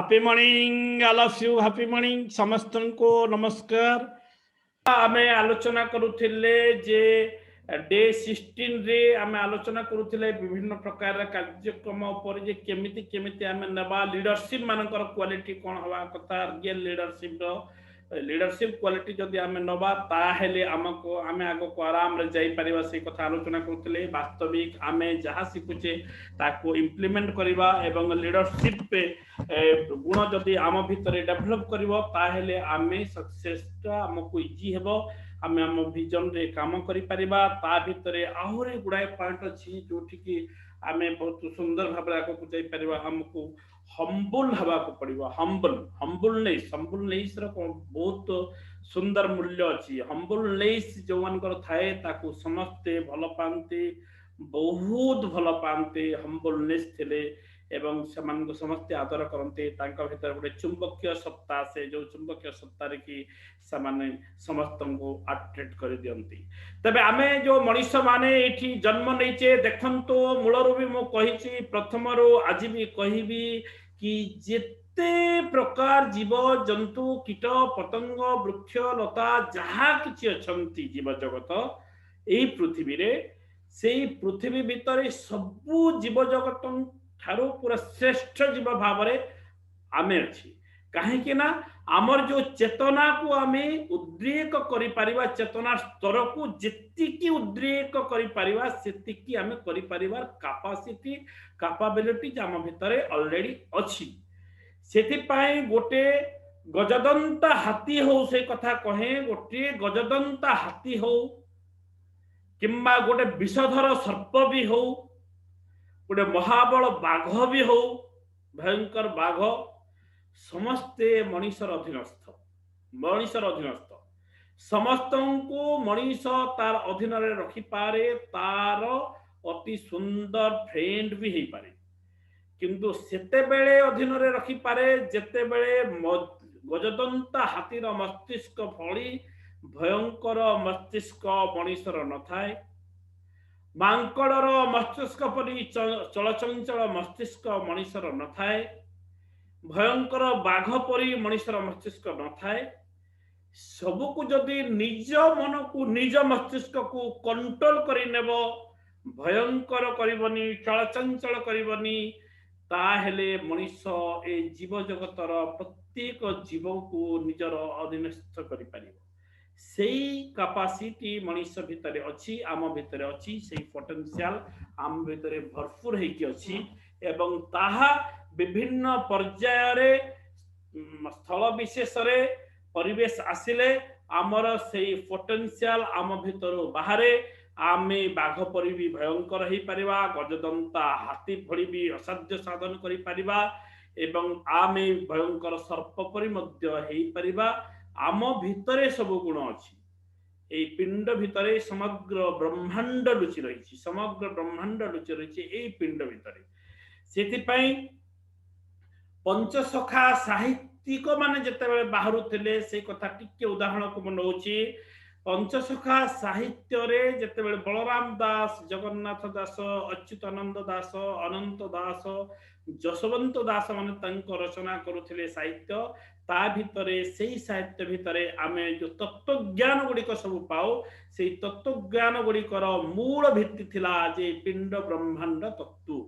Happy morning all of you happy morning समस्त को नमस्कार। आमे आलोचना करूथिले जे डे 16 रे आमे आलोचना करूथिले विभिन्न प्रकार कार्यक्रम ऊपर जे केमिति केमिति आमे नबा लीडरशिप मानकर क्वालिटी कोन हवा कथा रियल लीडरशिप क्वालिटी जदि आमे नबा ताहेले हमको आमे आगो को आराम रे जाई परिबा से कथा आलोचना करूथिले। वास्तविक आमे जहा सिखुचे ताको इंप्लीमेंट करिबा एवं लीडरशिप पे गुण जदि आम भितर डेभलप करिवो ताहेले आमे सक्सेस ता हमको इजी हेबो। आमे हम विजन रे काम करि परिबा ता भितरे आहुरे गुडाय पॉइंट अछि जोठी कि आमे बहुत सुंदर भाबरे आको जाई परिबा। हमको हम्बल हवा को पड़िबा। हम्बलनेस रो बहुत सुंदर मूल्य अछि। हम्बलनेस जो मानकर थाए ताको समस्ते भल पांते, बहुत भल पांते। हम्बलनेस थिले एवं समान को समस्ते आदर करते तांका भीतर गोटे चुंबकीय सत्ता से जो चुंबकीय सत्ता रे कि सामाने समस्त को अट्रैक्ट कर दियंती। तबे आमे जो मनुष्य माने एठी जन्म नैचे देखंतो मूलरु भी मो कहिछि प्रथम रो आज भी कहिबी कि जेते प्रकार जीव जंतु कीट पतंग वृक्ष लता जहा किछि अछंती जीव जगत एई पृथ्वी रे सेई पृथ्वी भीतर सबु जीव जगत ठारो पूरा श्रेष्ठ जीव भाव रे आमे अछि। काहे कि ना आमर जो चेतना को आमे उद्रेक करि परिबा, चेतना स्तर को जेतिकी उद्रेक करि परिबा सेतिकी आमे करि परिबार कैपेसिटी कैपेबिलिटी आम भितरे ऑलरेडी अछि। सेति पाई गोटे गजदंत हाथी हो से कथा कहे, गोटे गजदंत हाथी हो किंबा गोटे विषधर सर्प भी हो, गोटे महाबल बाघ भी हो, भयंकर बाघ समस्ते मनीषर अधीनस्थ समस्त को मनीष तार अधीन रखी पारे, तार अति सुंदर फ्रेंड भी हो पारे। किंतु सेते बेले अधीन रखी पारे जेते बेले गजदंत हाथीर मस्तिष्क भली भयंकर मस्तिष्क मनीषर न थाए, मांकड़र मस्तिष्क परी चलचंचल मस्तिष्क मनीषर न थाए, भयंकर बाघ परी मनीषर मस्तिष्क न थाए। सबको जदि निज मन को निज मस्तिष्क को कंट्रोल करि नेबो, भयंकर करिवनी, चलचंचल करिवनी, ताहेले मनीष ए जीव जगतर प्रत्येक जीव को निजर अधीनस्थ करि परिबो। सेई कैपेसिटी मनीष भितरे अछि, आम भितरे अछि। सेई पोटेंशियल आम भितरे भरपूर हेकि अछि एवं ताहा विभिन्न पर्याय रे स्थल विशेष रे परिवेश आसिले आमर सेई पोटेंशियल आम भितर बाहरे आमे बाघ परि भी भयंकर हेई परिबा, गजदंता हाथी भଳି भी असाध्य साधन करि परिबा एवं आमे भयंकर सर्प परि मध्य हेई परिबा। आम भितरे सब गुण अछि। एई पिंड भितरे समग्र ब्रह्मांड लुचि रहिछि, समग्र ब्रह्मांड लुचि रहिछि एई पिंड भितरे। सेति पई पंचसखा साहित्यिक माने जेते बेले बाहरु थिले से कथा टिके उदाहरण को मनौछि। पंचसखा साहित्य रे जेते बेले बलराम दास, जगन्नाथ दास, अच्युतानंद दास, अनंत दास, जसवंत दास माने तंक रचना करुथिले साहित्य, ता भितरे सेही साहित्य भितरे आमे जो तत्व ज्ञान गुडी को सब पाओ, सेही तत्व ज्ञान गुडी कर मूल भित्ति थिला जे पिंड ब्रह्मांड तत्व।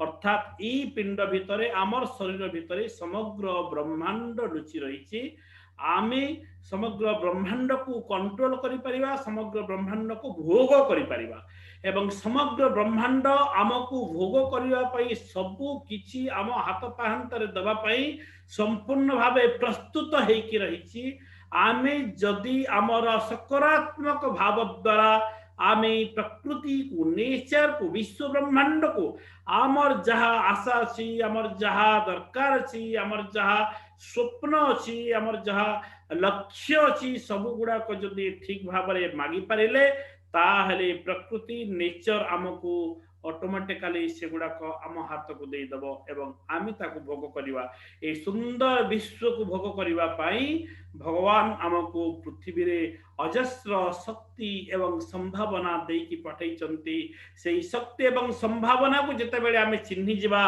अर्थात ई पिंड भितरे आमर शरीर भितरे समग्र ब्रह्मांड लुचि रहिछि। आमे समग्र ब्रह्मांड को कंट्रोल करि परिबा, समग्र ब्रह्मांड को भोग करि परिबा एवं समग्र ब्रह्मांड आमको भोग करिवा पई सबु किछि आम हाथ पाहंतरे दबा पई संपूर्ण भावे प्रस्तुत हेकि रहिछि। आमे जदि आमर सकारात्मक भाव द्वारा आमे प्रकृति को, नेचर को, विश्व ब्रह्मांड को आमर जहा आशा अछि, आमर जहा दरकार अछि, आमर जहा स्वप्न अछि, आमर जहा लक्ष्य अछि, सब गुडा को जदि ठीक भाव रे मागी पारिले ताहेले प्रकृति नेचर आमको ऑटोमेटिकली से गुड़ाक आम हाथ को देदब एवं आम ताको भोग करवा ए सुंदर विश्व को भोग करने भगवान आमको पृथ्वी रे अजस्र शक्ति एवं संभावना देकी पठेइचंती से शक्ति एवं संभावना को जिते बेले आम चिन्हि जिबा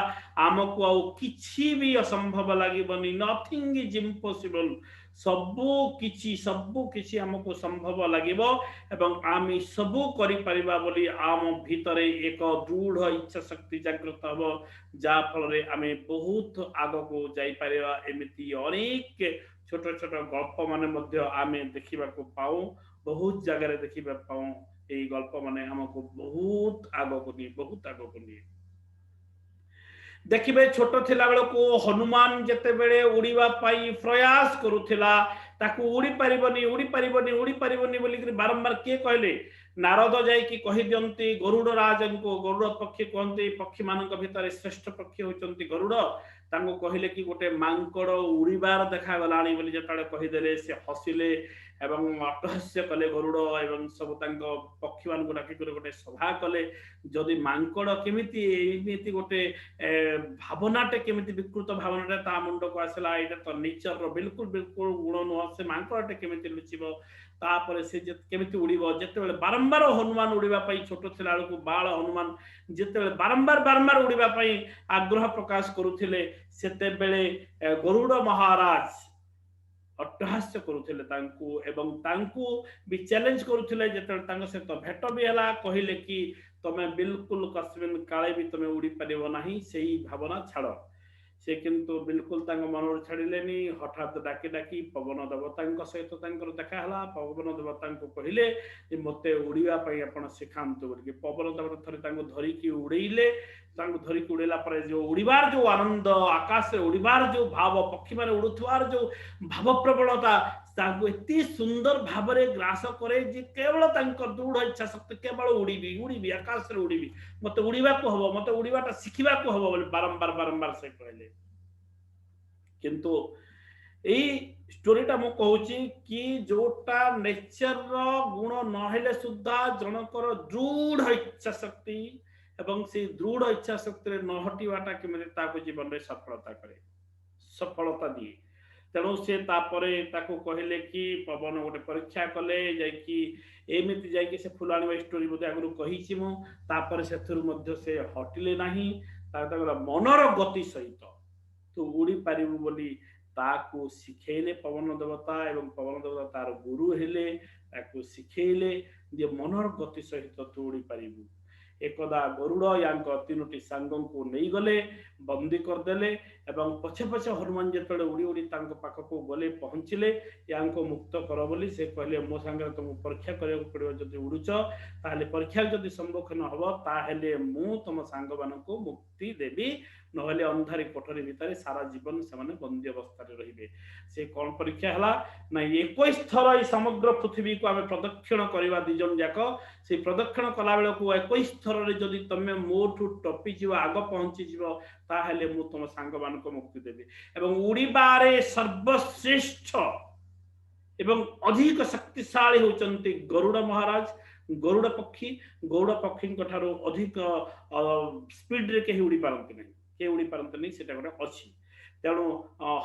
आमको आउ किछि भी असंभव लागिबनी नथिंग इज इम्पॉसिबल सबू किछि आमको संभव लागिबो एवं आम सबू करि परिबा बोली आम भितरे एक दृढ़ इच्छा शक्ति जागृत हबो जा फल रे आम बहुत आग को जाई परिबा एमिति अनेक छोट छोट गल्प माने मध्य आम देखा पाऊ बहुत जगह देखा पाऊ ये गल्प माने हमको बहुत आग को निये देखिए छोट थिला बेल को हनुमान जेते बेले उड़ीबा पाई प्रयास करुथिला ताकू उड़ी पारिबनी बोली बारंबार किए कहले नारद जाइकी कहि दियंती गरुड़ राजन को गरुड़ पक्षी कहते पक्षी मानक भितर श्रेष्ठ पक्षी होचंती गरुड़ तांको कहले कि गोटे मांकड़ उड़ीबार देखा गलानी बोली जतले कहिदेले से हसिले एवं अट्टहास्य कले गरुड़ एवं सब तांको पक्षी मान को डाकी गोटे सभा कले जदि मांकड़ केमिति एमिति गोटे भावनाटे केमिति विकृत भावनाटे ता मुंड को आसला एटा तो नेचर रो बिल्कुल बिल्कुल गुण नुह से मांकड़टे केमिति लुचिबो तापर से केमिति उड़ीबो जेते बेले बारंबार हनुमान उड़ीबा पई छोटो थिला को बाळ हनुमान जेते बेले बारंबार उड़ीबा पई आग्रह प्रकाश करुथिले सेते बेले गरुड़ महाराज अट्टहास्य करुथिले तांकू एवं तांकू भी चैलेंज करुथिले जेते तांको सहित भेट भी हला कहिले कि तमे बिल्कुल कस्मिन काले भी तमे उड़ी परिबो नाही सेही भावना छाड़ से किंतु बिल्कुल तांको मनोर छाड़िलेनी हठात डाकी डाकी पवन देवता सहित देखा हला पवन देवता कहले मते उड़ीबा पई आपण सिखांतु बोलके पवन देवता थरे तांको धरिकी उड़ेइले धरिकी उड़ेला पर जो उड़ीबार जो आनंद आकाश रे उड़ीबार जो भाव पक्षी माने उड़ुथुआर जो भाव प्रबलता तांको एति सुंदर भाव रे ग्रास करे जे केवल तांको दृढ़ इच्छा शक्ति केवल उड़ीबी आकाश रे उड़ीबी मते उड़ीबा को हबो मते उड़ीबाटा सिखिबा को हबो बोले बारंबार से कहले किंतु एई स्टोरीटा मु कहूची कि जोटा नेचर रो गुण नहेले सुद्धा जनकर दृढ़ इच्छा शक्ति एवं से दृढ़ इच्छा शक्ति न हटिवाटा केमिति ताको जीवन रे सफलता दिए तेणु से तापरे ताको कहले कि पवन गोटे परीक्षा कले जाइकी एमिति जाइकी से फुलाणी स्टोरी बोधे आगु कहिछि मु तापरे सेथुर मध्य से हटिले नाही ताकर मनर गति सहित तू उड़ी पारिबु बोली ताको सिखेले पवन देवता एवं पवन देवता तार गुरु हेले ताको सिखेले जे मनर गति सहित तू उड़ी पारिबु एकदा गरुड़ यांक तीनोटी सांगों को नहीं गले बंदी करदेले एवं पछे पछे हनुमान जेतले उड़ी उड़ी तांको पाखको गले पहुंचले यांको मुक्त कर बोली से कहले मो संगे तुम परीक्षा करियो पड़ियो जदि उड़ुच ताले परीक्षा जदि सम्मुखीन हबो ताहेले मु तुम सांग मानको मुक्ति देबी नहले अंधारी कोठरी भितर सारा जीवन से माने बंदी अवस्था रे रहिबे से कोन परीक्षा हला ना 21 थर ई समग्र पृथ्वी को आमे प्रदक्षिण करबा दिजन जाक से प्रदक्षिण कला बेले को 21 थर रे जदि तमे मोठु टपी जीव आग पहुंची जीव ताहेले मु तुम सांग मानको मुक्ति देबी एवं उड़ीबारे सर्वश्रेष्ठ एवं अधिक शक्तिशाली होचंती गरुड़ महाराज गरुड़ पक्षी ठारो अधिक स्पीड रे के उड़ी पारंती नहीं के उड़ी पारंती नहीं सेटा गोटे अछि तेणु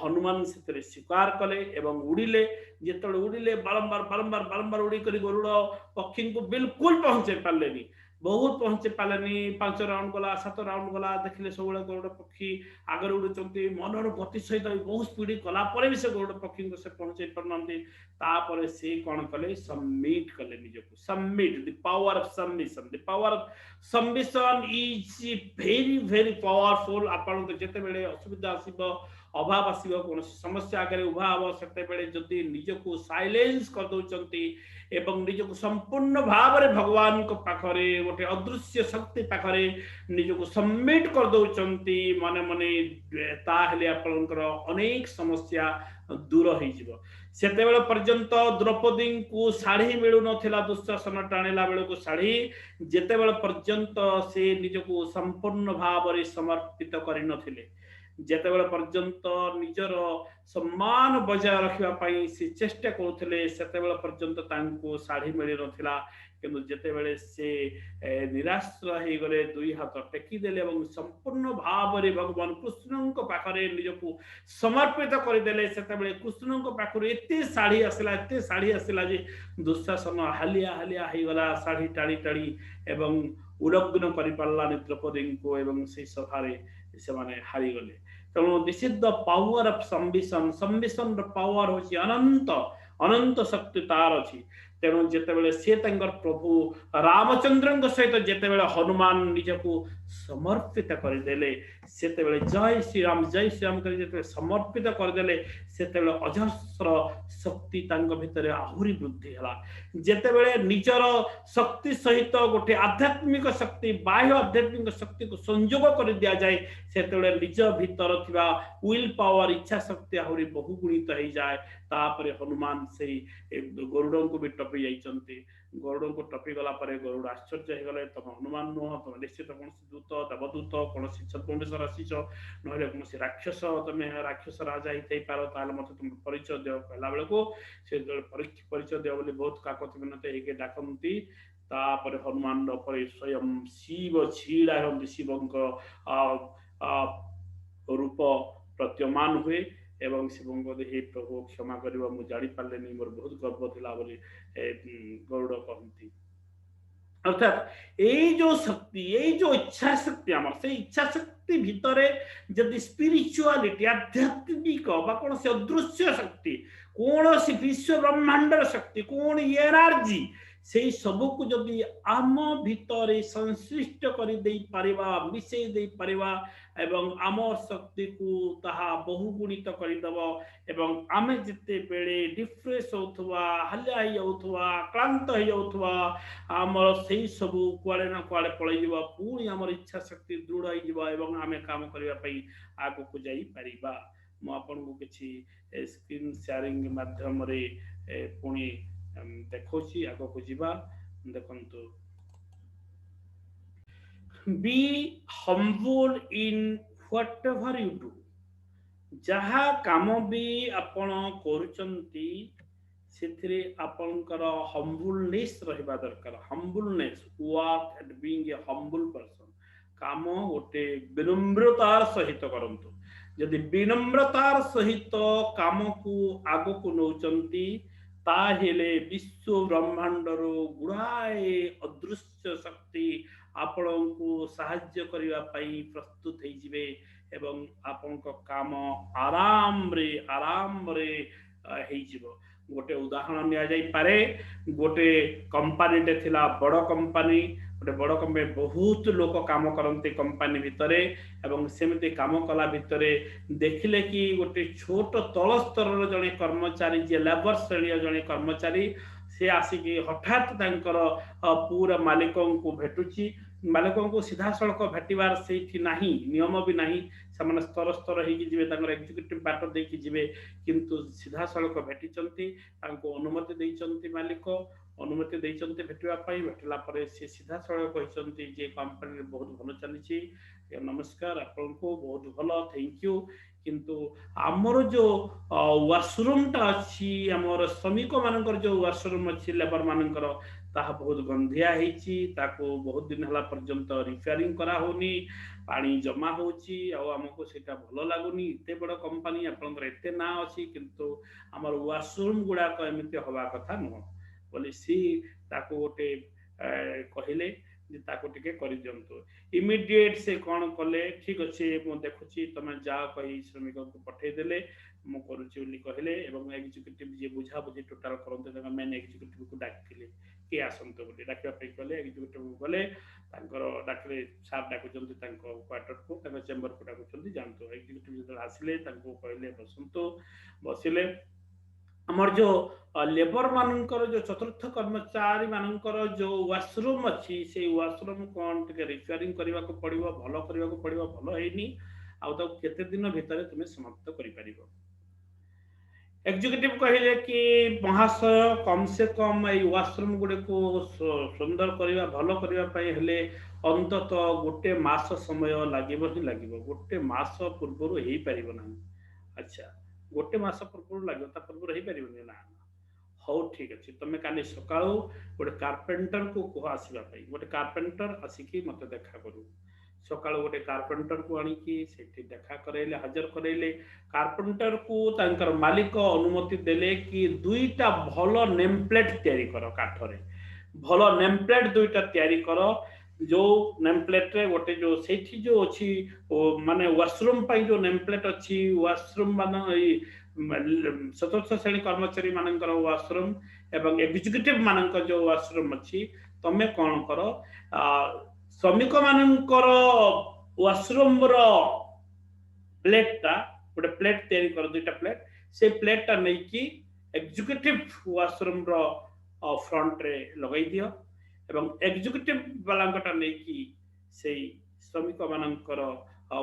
हनुमान से स्वीकार कले एवं उड़िले जिते उड़िले बारंबार उड़ी कर गरुड़ पक्षी को बिल्कुल पहुंचे पारे बहुत पहुंचे पारे 5 राउंड गला 7 राउंड गला देखिले सब गरुड़ पक्षी आगे उड़ुचंती मनर गति सहित बहुत स्पीड कला पर भी से गरुड़ पक्षी को से पहुंचे पारनांती तापर से कोन कले सबमिट कले निजको submit the power of submission is very powerful आपण तो जते बेले असुविधा आसीबो अभाव आसीबो कोन समस्या आगे उभा हबो सेते बेले जति निजको साइलेंस कर दोचंती एवं निजको संपूर्ण भाव रे भगवान को पाखरे गोटे अदृश्य शक्ति पाखरे निजको सबमिट कर दोचंती माने माने ताहेले आपनकर अनेक समस्या दूर हो जिवो सेते बेले पर्यंत द्रौपदी को साड़ी मिलु नथिला दुशासन टाणिला बेले को साड़ी जेते बेले पर्यंत से निजको संपूर्ण भाव रे समर्पित करि नथिले जेते बेले पर्यंत निजर सम्मान बजाय रखिबा पई से चेष्टा करथले सेते बेले पर्यंत तांको साड़ी मिलि नथिला କିନ୍ତୁ ଯେତେବେଳେ ସେ ନିରାଶ୍ର ହେଇଗଲେ ଦୁଇ ହାତ ଟେକିଦେଲେ ଏବଂ ସମ୍ପୂର୍ଣ୍ଣ ଭାବରେ ଭଗବାନ କୃଷ୍ଣଙ୍କ ପାଖରେ ନିଜକୁ ସମର୍ପିତ କରିଦେଲେ ସେତେବେଳେ କୃଷ୍ଣଙ୍କ ପାଖରୁ ଏତେ ଶାଢ଼ୀ ଆସିଲା ଯେ ଦୁଃଶାସନ ହାଲିଆ ହାଲିଆ ହେଇଗଲା ଶାଢ଼ୀ ଟାଣି ଟାଣି ଏବଂ ଉଲଗ୍ନ କରିପାରିଲାନି ଦ୍ରୌପଦୀଙ୍କୁ ଏବଂ ସେଇ ସଭାରେ ସେମାନେ ହାରିଗଲେ। ତେଣୁ this is the power of ସମ୍ବିଷଣର ପାୱାର ହଉଛି ଅନନ୍ତ ଅନନ୍ତ ଶକ୍ତି ତାର ଅଛି। ତେଣୁ ଯେତେବେଳେ ସେ ତାଙ୍କର ପ୍ରଭୁ ରାମଚନ୍ଦ୍ରଙ୍କ ସହିତ ଯେତେବେଳେ ହନୁମାନ ନିଜକୁ ସମର୍ପିତ କରିଦେଲେ ସେତେବେଳେ ଜୟ ଶ୍ରୀରାମ କରି ଯେତେବେଳେ ସମର୍ପିତ କରିଦେଲେ ସେତେବେଳେ ଅଜସ୍ର ଶକ୍ତି ତାଙ୍କ ଭିତରେ ଆହୁରି ବୃଦ୍ଧି ହେଲା। ଯେତେବେଳେ ନିଜର ଶକ୍ତି ସହିତ ଗୋଟେ ଆଧ୍ୟାତ୍ମିକ ଶକ୍ତି ବାହ୍ୟ ଆଧ୍ୟାତ୍ମିକ ଶକ୍ତିକୁ ସଂଯୋଗ କରି ଦିଆଯାଏ ସେତେବେଳେ ନିଜ ଭିତର ଥିବା ୱିଲ୍ ପାୱାର ଇଚ୍ଛା ଶକ୍ତି ଆହୁରି ବହୁଗୁଣିତ ହେଇଯାଏ। ତାପରେ ହନୁମାନ ସେଇ ଗରୁଡଙ୍କୁ ବି ଟପି ଯାଇଛନ୍ତି। ଗରୁଡଙ୍କୁ ଟପି ଗଲା ପରେ ଗରୁଡ ଆଶ୍ଚର୍ଯ୍ୟ ହେଇଗଲେ ତମେ ହନୁମାନ ନୁହଁ, ତମେ ନିଶ୍ଚିତ କୌଣସି ଦୂତ ଦେବଦୂତ କୌଣସି ଛଦ୍ମବେଶରେ ଆସିଛ, ନହେଲେ କୌଣସି ରାକ୍ଷସ, ତମେ ରାକ୍ଷସ ରାଜା ହେଇଥାଇପାର, ତାହେଲେ ମତେ ତୁମ ପରିଚୟ ଦିଅ। କହିଲା ବେଳକୁ ସେ ପରିଚୟ ଦିଅ ବୋଲି ବହୁତ କାକତି ମିନତି ହେଇକି ଡାକନ୍ତି। ତାପରେ ହନୁମାନ ଉପରେ ସ୍ୱୟଂ ଶିବ ଛିଡ଼ା ହୁଅନ୍ତି, ଶିବଙ୍କ ରୂପ ପ୍ରତୀୟମାନ ହୁଏ ଏବଂ ଶିବଙ୍କ ହେ ପ୍ରଭୁ କ୍ଷମା କରିବ ମୁଁ ଜାଣିପାରିଲିନି ମୋର ବହୁତ ଗର୍ବ ଥିଲା ବୋଲି ଗରୁଡ କହନ୍ତି। ଅର୍ଥାତ୍ ଏଇ ଯୋଉ ଶକ୍ତି ଏଇ ଯୋଉ ଇଚ୍ଛା ଶକ୍ତି ଆମର ସେଇ ଇଚ୍ଛା ଶକ୍ତି ଭିତରେ ଯଦି ସ୍ପିରିଚୁଆଲିଟି ଆଧ୍ୟାତ୍ମିକ ବା କୌଣସି ଅଦୃଶ୍ୟ ଶକ୍ତି କୌଣସି ବିଶ୍ୱ ବ୍ରହ୍ମାଣ୍ଡର ଶକ୍ତି କୌଣ ଏନର୍ଜି ସେଇ ସବୁକୁ ଯଦି ଆମ ଭିତରେ ସଂଶ୍ଳିଷ୍ଟ କରି ଦେଇପାରିବା ମିଶେଇ ଦେଇପାରିବା ଏବଂ ଆମ ଶକ୍ତିକୁ ତାହା ବହୁଗୁଣିତ କରିଦେବ ଏବଂ ଆମେ ଯେତେବେଳେ ଡିଫ୍ରେସ୍ ହେଉଥିବା ହାଲିଆ ହେଇଯାଉଥିବା କ୍ଳାନ୍ତ ହେଇଯାଉଥିବା ଆମର ସେଇ ସବୁ କୁଆଡ଼େ ନା କୁଆଡ଼େ ପଳେଇଯିବ, ପୁଣି ଆମର ଇଚ୍ଛା ଶକ୍ତି ଦୃଢ଼ ହେଇଯିବ ଏବଂ ଆମେ କାମ କରିବା ପାଇଁ ଆଗକୁ ଯାଇପାରିବା। ମୁଁ ଆପଣଙ୍କୁ କିଛି ସ୍କ୍ରିନ୍ ସେୟାରିଂ ମାଧ୍ୟମରେ ପୁଣି ଦେଖଉଛି, ଆଗକୁ ଯିବା। ଦେଖନ୍ତୁ, be humble in whatever you do। ଯାହା କାମ ବି ଆପଣ କରୁଛନ୍ତି ସେଥିରେ ଆପଣଙ୍କର ହମ୍ବୁଲନେସ୍ ରହିବା ଦରକାର। ହମ୍ବୁଲନେସ୍ work at being A ହମ୍ବୁଲ person. କାମ ଗୋଟେ ବିନମ୍ରତାର ସହିତ କରନ୍ତୁ। ଯଦି ବିନମ୍ରତାର ସହିତ କାମକୁ ଆଗକୁ ନେଉଛନ୍ତି ତାହେଲେ ବିଶ୍ୱ ବ୍ରହ୍ମାଣ୍ଡରୁ ଗୁଡ଼ାଏ ଅଦୃଶ୍ୟ ଶକ୍ତି ଆପଣଙ୍କୁ ସାହାଯ୍ୟ କରିବା ପାଇଁ ପ୍ରସ୍ତୁତ ହେଇଯିବେ ଏବଂ ଆପଣଙ୍କ କାମ ଆରାମରେ ହେଇଯିବ। ଗୋଟେ ଉଦାହରଣ ନିଆଯାଇପାରେ, ଗୋଟେ କମ୍ପାନୀଟେ ଥିଲା, ବଡ଼ କମ୍ପାନୀ, ଗୋଟେ ବଡ଼ କମ୍ପାନୀ ବହୁତ ଲୋକ କାମ କରନ୍ତି କମ୍ପାନୀ ଭିତରେ ଏବଂ ସେମିତି କାମ କଲା ଭିତରେ ଦେଖିଲେ କି ଗୋଟେ ଛୋଟ ତଳ ସ୍ତରର ଜଣେ କର୍ମଚାରୀ ଯିଏ ଲେବର ଶ୍ରେଣୀର ଜଣେ କର୍ମଚାରୀ ସେ ଆସିକି ହଠାତ୍ ତାଙ୍କର ପୁରା ମାଲିକଙ୍କୁ ଭେଟୁଛି। ମାଲିକଙ୍କୁ ସିଧାସଳଖ ଭେଟିବାର ସେଇଠି ନାହିଁ, ନିୟମ ବି ନାହିଁ। ସେମାନେ ସ୍ତର ସ୍ତର ହେଇକି ଯିବେ, ତାଙ୍କର ଏକ୍ଜିକ୍ୟୁଟିଭ ବାଟ ଦେଇକି ଯିବେ, କିନ୍ତୁ ସିଧାସଳଖ ଭେଟିଛନ୍ତି। ତାଙ୍କୁ ଅନୁମତି ଦେଇଛନ୍ତି, ମାଲିକ ଅନୁମତି ଦେଇଛନ୍ତି ଭେଟିବା ପାଇଁ। ଭେଟିଲା ପରେ ସେ ସିଧାସଳଖ କହିଛନ୍ତି ଯେ କମ୍ପାନୀରେ ବହୁତ ଭଲ ଚାଲିଛି, ନମସ୍କାର ଆପଣଙ୍କୁ, ବହୁତ ଭଲ, ଥ୍ୟାଙ୍କ ୟୁ। କିନ୍ତୁ ଆମର ଯୋଉ ୱାସରୁମଟା ଅଛି, ଆମର ଶ୍ରମିକ ମାନଙ୍କର ଯୋଉ ୱାସରୁମ ଅଛି ଲେବର ମାନଙ୍କର, ତାହା ବହୁତ ଗନ୍ଧିଆ ହେଇଛି, ତାକୁ ବହୁତ ଦିନ ହେଲା ପର୍ଯ୍ୟନ୍ତ ରିପେୟାରିଂ କରାହଉନି, ପାଣି ଜମା ହଉଛି ଆଉ ଆମକୁ ସେଇଟା ଭଲ ଲାଗୁନି। ଏତେ ବଡ଼ କମ୍ପାନୀ, ଆପଣଙ୍କର ଏତେ ନାଁ ଅଛି, କିନ୍ତୁ ଆମର ୱାସରୁମ ଗୁଡାକ ଏମିତି ହବା କଥା ନୁହଁ ବୋଲି ସି ତାକୁ ଗୋଟେ କହିଲେ ଯେ ତାକୁ ଟିକେ କରିଦିଅନ୍ତୁ। ଇମିଡିଏଟ ସେ କ'ଣ କଲେ, ଠିକ ଅଛି ମୁଁ ଦେଖୁଛି, ତମେ ଯାଅ କହି ଶ୍ରମିକଙ୍କୁ ପଠେଇଦେଲେ, ମୁଁ କରୁଛି ବୋଲି କହିଲେ ଏବଂ ଏକ୍ଜିକ୍ୟୁଟିଭ ଯିଏ ବୁଝାବୁଝି ଟୋଟାଲ କରନ୍ତି ତାଙ୍କ ମେନ୍ ଏକ୍ଜିକ୍ୟୁଟିଭକୁ ଡାକିଥିଲେ, କିଏ ଆସନ୍ତୁ ବୋଲି ଡାକିବା ପାଇଁ କଲେ। ଏକ୍ଜିକ୍ୟୁଟିଭ ଗଲେ, ତାଙ୍କର ଡାକିଲେ, ସାର୍ ଡାକୁଛନ୍ତି ତାଙ୍କ କ୍ୱାର୍ଟରକୁ, ତାଙ୍କ ଚେମ୍ବରକୁ ଡାକୁଛନ୍ତି, ଯାଆନ୍ତୁ। ଏକ୍ଜିକ୍ୟୁଟିଭ ଯେତେବେଳେ ଆସିଲେ ତାଙ୍କୁ କହିଲେ ବସନ୍ତୁ, ବସିଲେ। ଆମର ଯୋଉ ଲେବର ମାନଙ୍କର ଯୋଉ ଚତୁର୍ଥ କର୍ମଚାରୀ ମାନଙ୍କର ଯୋଉ ୱାସରୁମ ଅଛି ସେଇ ୱାସରୁମ କ'ଣ ଟିକେ ରିପେୟାରିଂ କରିବାକୁ ପଡିବ, ଭଲ କରିବାକୁ ପଡିବ, ଭଲ ହେଇନି, ଆଉ ତାକୁ କେତେ ଦିନ ଭିତରେ ତୁମେ ସମାପ୍ତ କରିପାରିବ। ଏକ୍ଜିକ୍ୟୁଟିଭ କହିଲେ କି ମହାଶୟ, କମ ସେ କମ ଏଇ ୱାସରୁମ ଗୁଡିକୁ ସୁନ୍ଦର କରିବା, ଭଲ କରିବା ପାଇଁ ହେଲେ ଅନ୍ତତଃ ଗୋଟେ ମାସ ସମୟ ଲାଗିବ ହିଁ ଲାଗିବ। ଗୋଟେ ମାସ ପୂର୍ବରୁ ହେଇପାରିବ ନାହିଁ। ଆଚ୍ଛା, ଗୋଟେ ମାସ ପୂର୍ବରୁ ଲାଗିବ, ତା ପୂର୍ବରୁ ହେଇପାରିବନି? ନା, ହଉ ଠିକ ଅଛି, ତମେ କାଲି ସକାଳୁ ଗୋଟେ କାର୍ପେଣ୍ଟର କୁ କୁହ ଆସିବା ପାଇଁ, ଗୋଟେ କାର୍ପେଣ୍ଟର ଆସିକି ମତେ ଦେଖା କରୁ। ସକାଳୁ ଗୋଟେ କାର୍ପେଣ୍ଟର କୁ ଆଣିକି ସେଠି ଦେଖା କରାଇଲେ, ହାଜର କରାଇଲେ। କାର୍ପେଣ୍ଟର କୁ ତାଙ୍କର ମାଲିକ ଅନୁମତି ଦେଲେ କି ଦୁଇଟା ଭଲ ନେମ୍ ପ୍ଲେଟ୍ ତିଆରି କର କାଠରେ, ଭଲ ନେମ୍ ପ୍ଲେଟ୍ ଦୁଇଟା ତିଆରି କର। ଯୋଉ ନେମ୍ ପ୍ଲେଟ୍ ରେ ଗୋଟେ ଯୋଉ ସେଇଠି ଯୋଉ ଅଛି ମାନେ ୱାସରୁମ୍ ପାଇଁ ଯୋଉ ନେମ୍ ପ୍ଲେଟ୍ ଅଛି, ୱାସରୁମ୍ ମାନ ଏଇ ଚତୁର୍ଥ ଶ୍ରେଣୀ କର୍ମଚାରୀ ମାନଙ୍କର ୱାସରୁମ୍ ଏବଂ ଏକ୍ଜିକ୍ୟୁଟିଭ ମାନଙ୍କ ଯୋଉ ୱାସରୁମ୍ ଅଛି, ତମେ କଣ କର, ଶ୍ରମିକ ମାନଙ୍କର ୱାସରୁମ୍ ର ପ୍ଲେଟ୍ ଟା ଗୋଟେ ପ୍ଲେଟ୍ ତିଆରି କର, ଦୁଇଟା ପ୍ଲେଟ୍, ସେ ପ୍ଲେଟ୍ ଟା ନେଇକି ଏକ୍ଜିକ୍ୟୁଟିଭ ୱାସରୁମ୍ ର फ्रंट रे लगाई दियो एवं एग्जीक्यूटिव वालांकटा नेकी सेई श्रमिक मानकर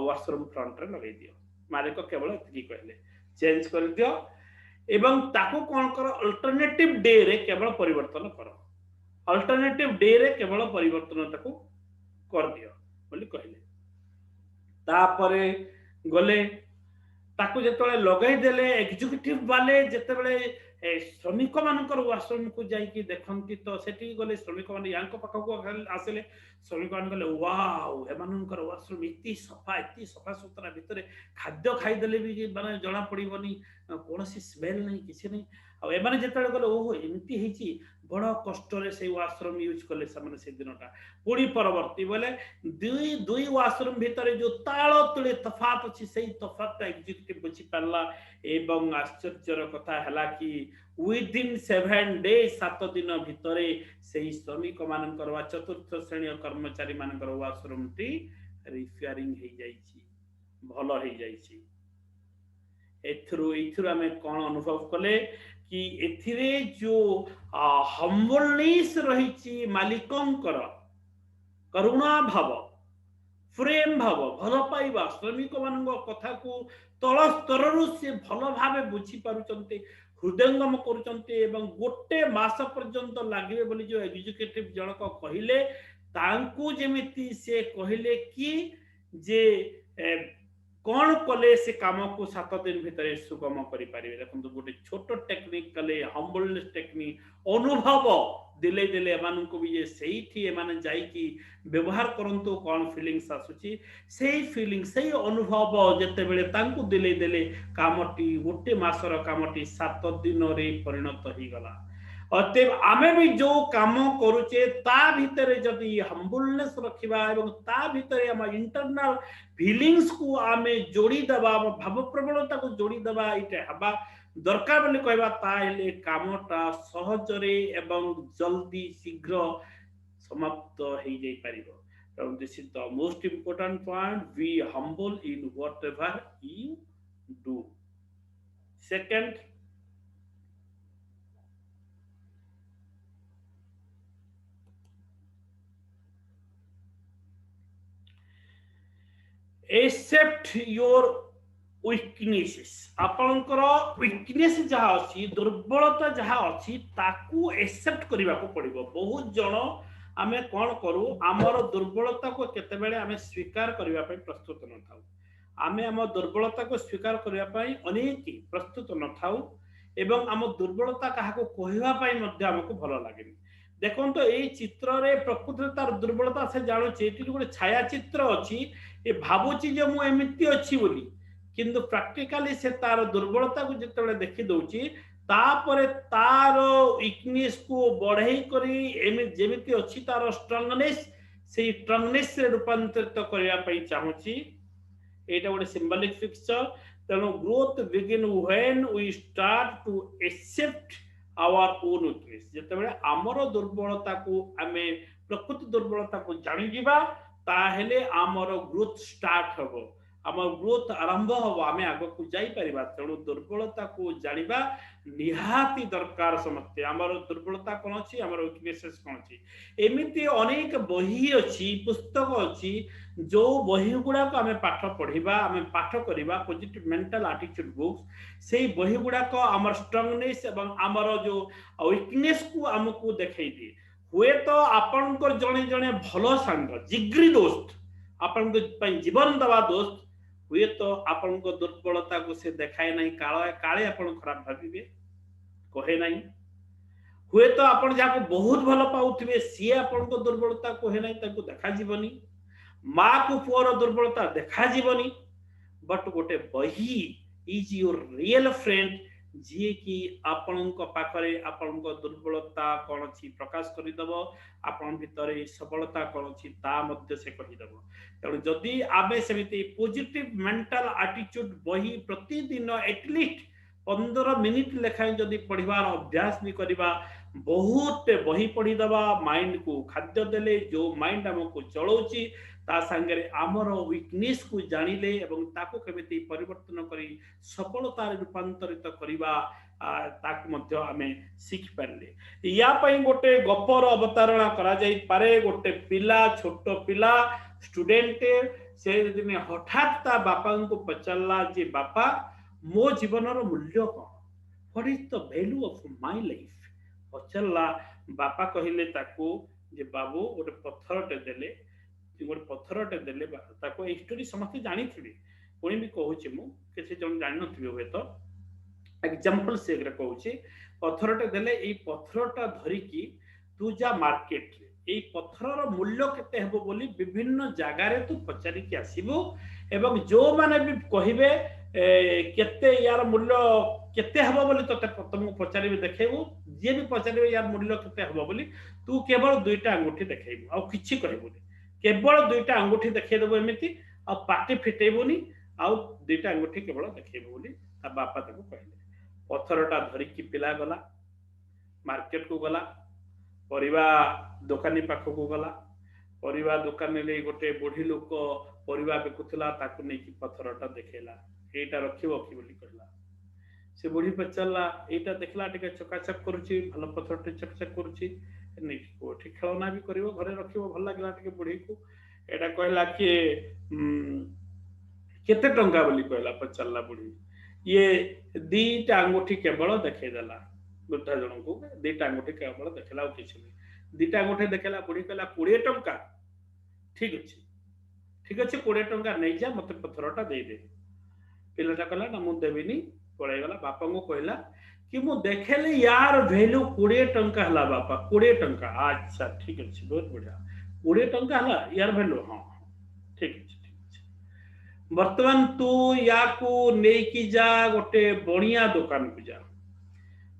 वाशरूम फ्रंट रे लगाई दियो। मालिक केवल एतिकी कहले चेंज कर दियो एवं ताको कोन कर अल्टरनेटिव डे रे केवल परिवर्तन करो, अल्टरनेटिव डे रे केवल परिवर्तन ताको कर दियो बोली कहले। तापरे गले ताको जेतले लगाई देले एग्जीक्यूटिव वाले जेतेबेले श्रमिक मानकर वाशरूम को जाइए देखती तो सेठी गले श्रमिक मान या पाखक आसिले श्रमिक मान कहले वाओ एमानकर वाशरूम इति सफा सुतरा भितर खाद्य खाईदेले भी माने जना पड़बनी कौन स्मेल नहीं किसी नहीं आने जिते गले ओहो एमती होती बड़ कष्ट से वाशरूम यूज कले से दिनटा पुणी परवर्ती बोले दुई दुई वाशरूम भितर जो ताल तुले तफात अच्छी से तफात एग्जीक्यूटिव बुझी पारा एवं आश्चर्यर कथा है कि विदिन 7 days 7 दिन भितर से श्रमिक मानकर चतुर्थ श्रेणी कर्मचारी मानकर वाशरूम टी रिपेयरिंग हो जाइछि भल हो जाइछि। एथुरु आमे कौन अनुभव कले कि एथिरे जो हम्बलनेस रहिछि मालिकंकर करुणा भाव प्रेम भाव भल पाइबा श्रमिक मान कथा को तल स्तर से भल भाव बुझी पारुचंते हृदयंगम करुचंते एवं गोटे मास पर्यंत लागिबे बोली जो एग्जीक्यूटिव जनक कहिले तांकू जेमिति से कहिले कि जे कौन कले से काम को 7 दिन भितर सुगम करि पारिबे। देखंतु गोटे छोट टेक्निक कले हम्बलनेस टेक्निक अनुभव दिले दिले एमान को भी ये सही थी एमान जाई कि व्यवहार करंतु कौन फीलिंग्स आसुची सही फीलिंग सही अनुभव जते बेले तांकु दिले दिले कामटी गोटे मासर कामटी 7 दिन रे परिणत ही गला। अतएव आमे भी जो काम करूचे ता भितरे जदि हम्बलनेस रखिबा एवं ता भितरे हम इंटरनल फीलिंग्स को आमे जोड़ी दबा भाव प्रबलता को जोड़ी दबा इटे हबा दरकार बोली कहबा ताइले कामटा सहजरे एवं जल्दी शीघ्र समाप्त हो जाई परिबो। So this is the most important point, be humble in whatever you do. Second, accept your weaknesses। आपनकर weakness जहाँ अच्छी दुर्बलता जहाँ अच्छी ताकू एक्सेप्ट करने को पड़ो। बहुत जन आमे कौन करू आमर दुर्बलता को केतेबेले आमे स्वीकार करने प्रस्तुत न थाउ आमे आम दुर्बलता को स्वीकार करने अनेक प्रस्तुत न थाउ एवं आम दुर्बलता क्या कहवाई आमको भल लगे। देखो तो ये चित्र रे प्रकृति तार दुर्बलता से जानुचे गोटे छाया चित्र अच्छी ये भावुची जो मुझे अच्छी बोली किंतु प्रैक्टिकली से तार दुर्बलता को जिते देखी दौची तापर तार वीकनेस को बढ़ई करी जेमिति अच्छी तार स्ट्रंगनेस से स्ट्रंगनेस से रूपांतरित करने चाहूँगी। एटा गोटे सिंबॉलिक पिक्चर तेणु growth begin when we start to accept our own weakness. जेतेबेले आमर दुर्बलता को आमे प्रकृति दुर्बलता को जानि जिबा ताहेले आमर ग्रोथ स्टार्ट हबो आमर ग्रोथ आरंभ हबो आमे आगो को जाई परिबा। तेणु दुर्बलता को जानिबा निहाती दरकार। समस्ते आमर दुर्बलता कोन अछि आमर वीकनेसेस कोन अछि एमिति अनेक बही अछि पुस्तक अछि जो बही गुडा को आमे पाठ पढिबा आमे पाठ करिबा पॉजिटिव मेंटल एटीट्यूड बुक्स सेही बही गुडा को आमर स्ट्रांगनेस एवं आमर जो वीकनेस को हमको देखाई दिए। हुए तो आपन को जणे जणे भलो संग जिग्री दोस्त आपन को जीवन दवा दोस्त हुए तो आपन को दुर्बलता को से देखाए नहीं काले काले आपन खराब भाबिबे कहे नहीं हुए तो आपण जहाँ को बहुत भल पाउथिबे सी आपण को दुर्बलता कहे नहीं ताको देखा जीवनी माँ को पुअर दुर्बलता देखा जीवनी बट गोटे बही इज योर रियल फ्रेंड जी कि आपण पाखरे आपण दुर्बलता कौन अच्छी प्रकाश करदेव आपण भितर सबलता कौन अच्छी से कहीदेव तेणु जदि आमे सेमिति पॉजिटिव मेंटल एटीट्यूड बही प्रतिदिन एटलिस्ट 15 मिनिट लेखाएं जदि पढ़िबार अभ्यास भी करवा बहुत बही पढ़ीदबा माइंड को खाद्य देले जो माइंड हमको चलाउची ता संगे आमर वीकनेस को जानिले एवं ताको केमिति परिवर्तन करी सफलता रूपांतरित करिबा ताको मध्य आमे सीख पारले या पई गोटे गपर अवतारणा करा जाई पारे गोटे पिला छोट पिला स्टूडेंट से दिन हठात ता बापा को पचारला जे बापा मो जीवन रो मूल्य कौन what is the value of my life पचारला बापा कहिले ताको जे बाबू गोटे पत्थरटे देले गोटे पत्थरटे देले ताको ए स्टोरी समस्त जानी थिबे कोनी भी कहूची मु किसी जन जानि नथिबे होय तो एग्जांपल से कहूची पत्थरटे देले ए पत्थरटा धरि की तू जा मार्केट रे ए पत्थरर मूल्य केते हेबो बोली विभिन्न जगह रे तू पचारि के आसीबो एवं जो माने भी कहिबे केते यार मूल्य केते हेबो बोली तते तुमको पचारिबे देखेबो जे भी पचारिबे यार मूल्य केते हेबो बोली तू केवल दुईटा अंगूठी देखेबो आ किछि कहबोनी केवल दुईटा अंगूठी देखेदेबो एमिति आ पाटी फिटेबोनी आ दुईटा अंगूठी केवल देखेबो बोली ता बापा ताको कहले पत्थरटा धरि की पिला गला मार्केट को गला परिवा दुकानी पाख को गला परिवा दुकान ले गोटे बुढ़ी लोक परिवा बिकुला ताको नै कि पत्थरटा देखेला एटा रखिबो कि बोली कहला से बुढ़ी पचारला एटा देखला टिके चकाचक करूची भल पत्थरटे चकचक करूची नै कोठी खेलना भी करिवो घरे रखिबो भल लागला टिके बुढ़ी को एटा कहला कि केते टंका बोली कहला पचारला बुढ़ी ये दीटा अंगूठी केवल देखे देला वृद्धा जन को दीटा अंगूठी केवल देखला किछ नै दीटा अंगूठी देखला बुढ़ी कहला 20 टंका ठीक अछि 20 टंका नै जा मते पत्थरटा दे दे पिलाटा कहला ना मु देबिनी पळै गला बापा को कहला कि मु देखेले यार वैल्यू 20 टंका हला बापा 20 टंका अच्छा ठीक अछि बहुत बढ़िया 20 टंका हला यार वैल्यू हां ठीक अछि वर्तमान तू या को नै कि जा गोटे बणिया दुकान को जा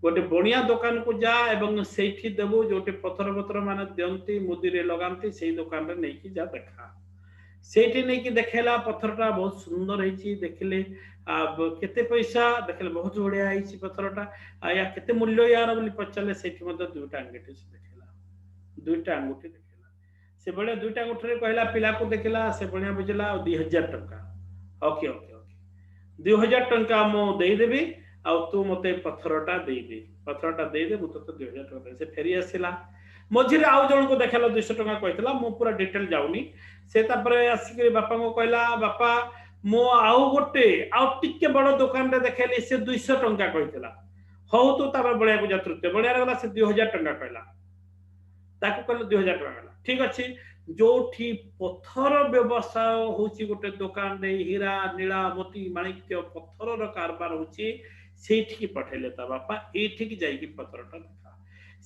गोटे बणिया दुकान को जा एवं सेठी देबो जोटे पत्थर पत्थर माने दियंती मुदी रे लगांती सेही दुकान रे नै कि जा देखा सेठी नै कि देखेला पत्थरटा बहुत सुंदर हेची देखले केते पैसा देखले बहुत बढ़िया हेची पत्थरटा या केते मूल्य यार बोली पचाले सेठी मते दुईटा अंगूठी से देखेला दुईटा अंगूठी देखेला से बळे दुईटा अंगूठी रे कहला पिला को देखेला से बढ़िया बुझला 2000 टंका ओके ओके ओके 2000 टंका मो देई देबी आ तू मते पत्थरटा दे दे मु तो 2000 टंका से फेरी आसिला मझिरे आउ जण को देखेला 200 टंका कहतला मु पूरा डिटेल जाउनी से तापरे आसी बापा को कहला बापा मो आउ गोटे आउ टिके बड़ दुकान रे देखेली से 200 टंका कहतला हो तो तापर बळिया को जा तृतीय बळिया गला से 2000 टंका कहला ताको कहला 2000 टंका कहला ठीक अछि जोठी पत्थर व्यवसाय होची गोटे दुकान रे हीरा नीला मोती माणिक्य पत्थर रो कारबार होची सेठी की पठेले ता बापा एठी की जाई की पत्थरटा देखा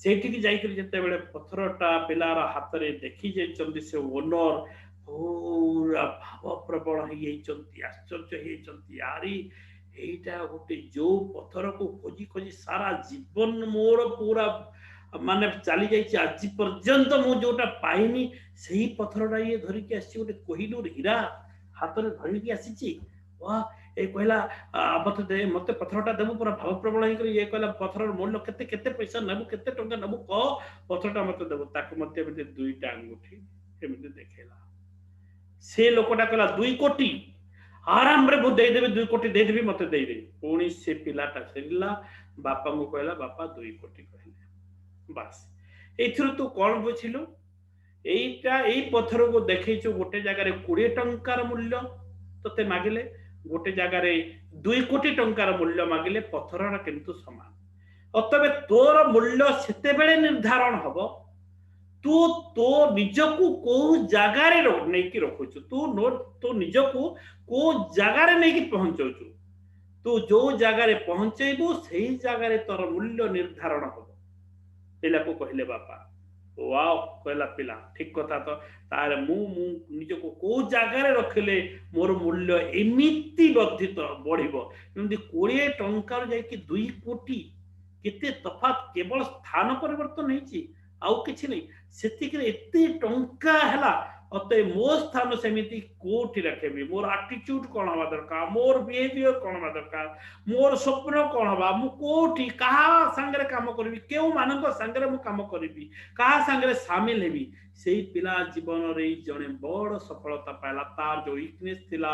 सेठी की जाई कर जते बेले पत्थरटा पिलार हाथ रे देखि जे चंदी से ओनर पूरा भाव प्रबल हे चंती आश्चर्य हे चंती यारी एटा गोटे जो पत्थर को खोजी खोजी सारा जीवन मोर पूरा माने चली जाई आज पर्यंत मु जोटा पाइनी सही पत्थरटा ये धरि के आसी गोटे कोहिनूर हीरा हाथ रे धरि के आसीची वाह ए कहला मते पत्थरटा देबो पूरा भाव प्रबल हे कर ये कहला पत्थर मूल्य केते केते पैसा नबो केते टंका नबो क पत्थरटा मते देबो ताको मते मते दुईटा अंगूठी एमते देखेला से लोकटा कहला 2 कोटी आराम रे मु दे देबे 2 कोटी दे देबी मते दे दे पुणी से पिलाटा फेरिला बापा को कहला बापा 2 कोटी कहले बस एथुर तू कोन बुझिलु एटा एई पत्थर को देखैछु गोटे जगह रे 20 टंकार मूल्य तते मागिले गोटे जगह रे 2 कोटी टंकार मूल्य मागिले पत्थररा किंतु समान अतबे तोर मूल्य सेते बेले निर्धारण हबो तू तो निजको को जगह रे नै कि रखुछु तू नोट तो निजको को जगह रे नै कि पहुंचौछु तू जो जगह रे पहुंचैबो सही जगह रे तोर मूल्य निर्धारण हबो पिला को कहले बापा। वाओ कहला पिला ठीक कथा तो तार मु निजको को जगार रखिले मोर मूल्य एमिति वर्धित बढ़िबो जेमति 20 टंकार जाई 2 कोटी केते तफात केवल स्थान परिवर्तन ହେଇଛି ଆଉ କିଛି नहीं सेतिक एते टंका हैला अतः मो स्थान सेमिति कोठी रखेबी मोर एटीट्यूड कोन हवा दरकार मोर बिहेवियर कोन हवा दरकार मोर स्वप्न कोन हवा मु कोठी कहा संगरे काम करबी केउ मानक संगरे मु काम करबी कहा संगरे शामिल हेबी सेही पिला जीवन रे जने बड़ सफलता पाइला तार जो वीकनेस थिला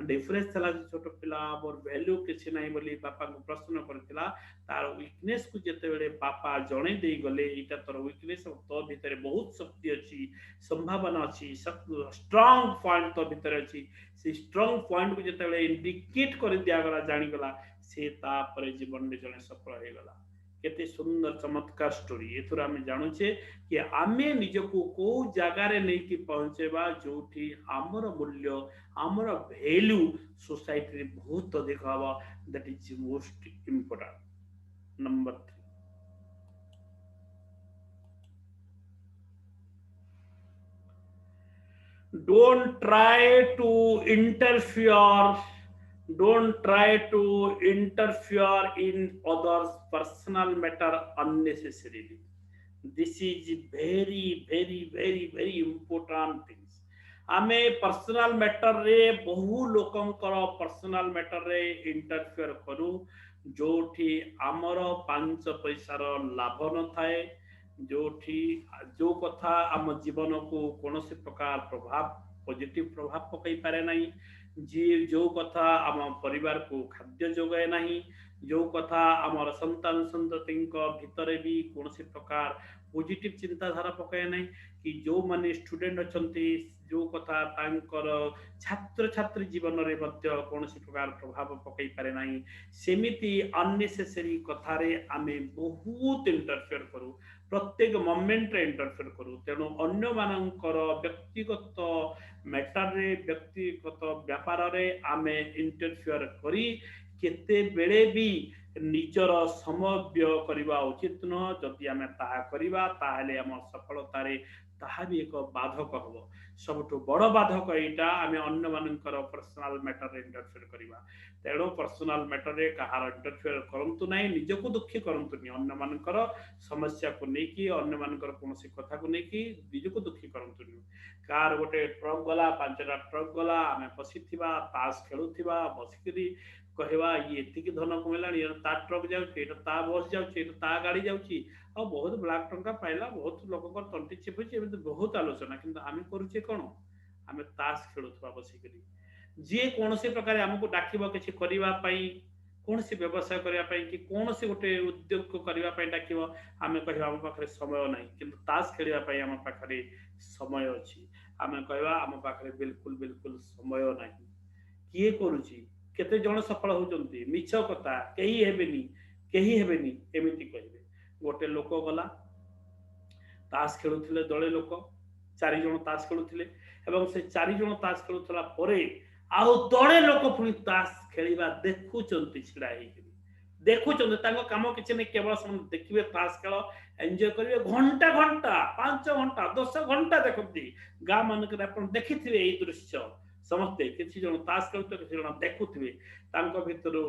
डिफरेंस थिला छोट पिला मोर वैल्यू किछि नाही बोली बापा को प्रश्न करथिला तार वीकनेस को जेते बेले बापा जणे देई गले इटा तोर वीकनेस तो भीतर बहुत शक्ति अछि संभावना अछि स्ट्रांग पॉइंट तो भीतर अछि से स्ट्रांग पॉइंट को जेते बेले इंडिकेट कर दिया गला जानि गला से ता पर जीवन में जने सफल हे गला केते सुंदर चमत्कार स्टोरी एथुर आमे जानु छे कि आमे निजको को जगार नहीं कि पहुंचेबा जोठी हमर मूल्य हमर वैल्यू सोसाइटी रे बहुत अधिक हवा that is most important number 3 don't try to interfere don't try to interfere in others personal matter unnecessarily this is very important things आमे पर्सनल मैटर रे बहु लोकंकर पर्सनल मैटर रे इंटरफेयर करू जोठी आमर 5 पैसार लाभ न थाए जोठी जो कथा आम जीवन को कौन से प्रकार प्रभाव पॉजिटिव प्रभाव पकई पारे नहीं जी जो कथा आम परिवार को खाद्य जोगाए नहीं जो कथा आमर संतान संतति भितर भी कौन से प्रकार पॉजिटिव चिंताधारा पकाए नहीं कि जो माने स्टूडेंट अछंती जो कथा तांकर छात्र छात्री जीवन रे मध्य कौन से प्रकार प्रभाव पकई पारे नहीं सेमिति अननेसेसरी कथा रे आमे बहुत इंटरफेयर करू प्रत्येक मोमेंट रे इंटरफेयर करू तेणु अन्य मानकर व्यक्तिगत मैटर रे व्यक्तिगत व्यापार रे आमे इंटरफेयर करी केते बेले भी निजर समय व्यय करवा उचित न जदि आमे ताहा करबा ताहले हम सफलता रे ताहा भी एक बाधक हबो सबठु बड़ बाधक एटा आमे अन्य मानकर पर्सनल मैटर रे इंटरफेयर करबा तेणु पर्सनल मैटर रे कहार इंटरफेयर करंतु नाही निजको दुखी करंतु नि अन्य मानकर समस्या को नेकी अन्य मानकर कोनसी कथा को नेकी निजको दुखी करंतु नि कार गोटे ट्रक गला 5टा ट्रक गला आमे बसिथिबा तास खेलुथिबा बसिकरी कहवा ये एतिकी धन कमेला ये ता ट्रक जाउची एटा ता बस जाउची एटा ता गाड़ी जाउची आ बहुत ब्लैक टंका पाइला बहुत लोककर तंटी चिपुची एमते बहुत आलोचना किंतु आमे करूचे कोन आमे तास खेलुथबा बसिकरी जे कोनसे प्रकार हमको डाकिबो किछि करिवा पई कोनसे व्यवसाय करिवा पई कि कोनसे गोटे उद्योग को करिवा पई डाकिबो आमे कहबा हम पाखरे समय नाही किंतु तास खेलिवा पई हम पाखरे समय अछि आमे कहबा हम पाखरे बिल्कुल बिल्कुल समय नाही किए करूची केते जण सफल होचंती मिछ कथा केही हेबेनी एमिति कहबे गोटे लोक गला तास खेलुथिले दळे लोक 4 जण तास खेलुथिले एवं से 4 जण तास खेलुथला परे आउ दळे लोक पुनी तास खेलिबा देखुचंती छिडा हेकरी देखुचंती तांको काम किछ नै केवल सम देखिबे तास खेल एन्जॉय करिवे घंटा घंटा 5 घंटा 10 घंटा देखंती गा मानक आपण देखिथिबे एई दृश्य समझते किसी जन तास खेलते किसी जन देखुथिबे तांको भितरु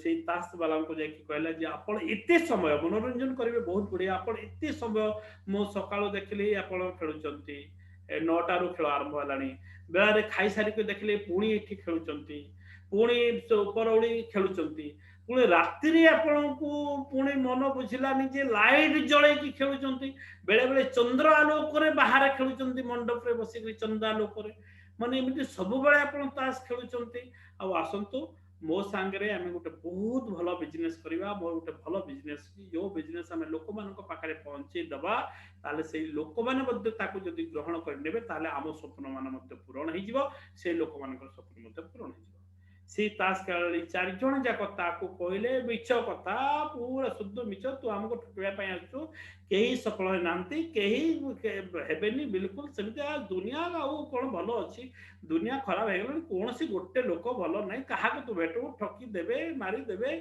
से तास वाला को जाय कि कहला जे आपण एते समय मनोरंजन करिवे बहुत बढ़िया आपण एते समय मो सकाळो देखले आपण खेलुचंती 9टा रु खेल आरंभ हलानी बेला रे खाई सारी को देखले पुणी एठी खेलुचंती पुणी उपरौली खेलुचंती पुणी रात्रि रे आपण को पुणी मन बुझिलानी जे लाइट जळे कि खेलुचंती बेले बेले चंद्र आलोक रे बाहर खेलुचंती मंडप रे बसी कि चंद्र आलोक रे माने एमती सब बेले आपण तास खेलुचंती आ आसंतु मो सांगरे आमे गोटे बहुत भलो बिजनेस करबा मोर गोटे भलो बिजनेस जो बिजनेस आमे लोक मानक पाखरे पहुंचे दबा ताले सेही लोक माने मध्ये ताकू जदि ग्रहण कर नेबे ताले आम स्वप्न मान मध्ये पूर्ण हि जिवो से लोक मानकर स्वप्न मध्ये पूर्ण हि जिवो सी ताश खेलाड़ी 4 जण जाक ताकू कहले मिछ कथा पूरा शुद्ध मिछ तू हमको ठकिया पई आसु केही सफल होई नांती केही हेबेनी बिल्कुल सेमिति दुनिया आउ कोन भलो अछि दुनिया खराब हे गेल कोनसी गोटे लोक भलो नै कहा को तू भेटू ठकी देबे मारी देबे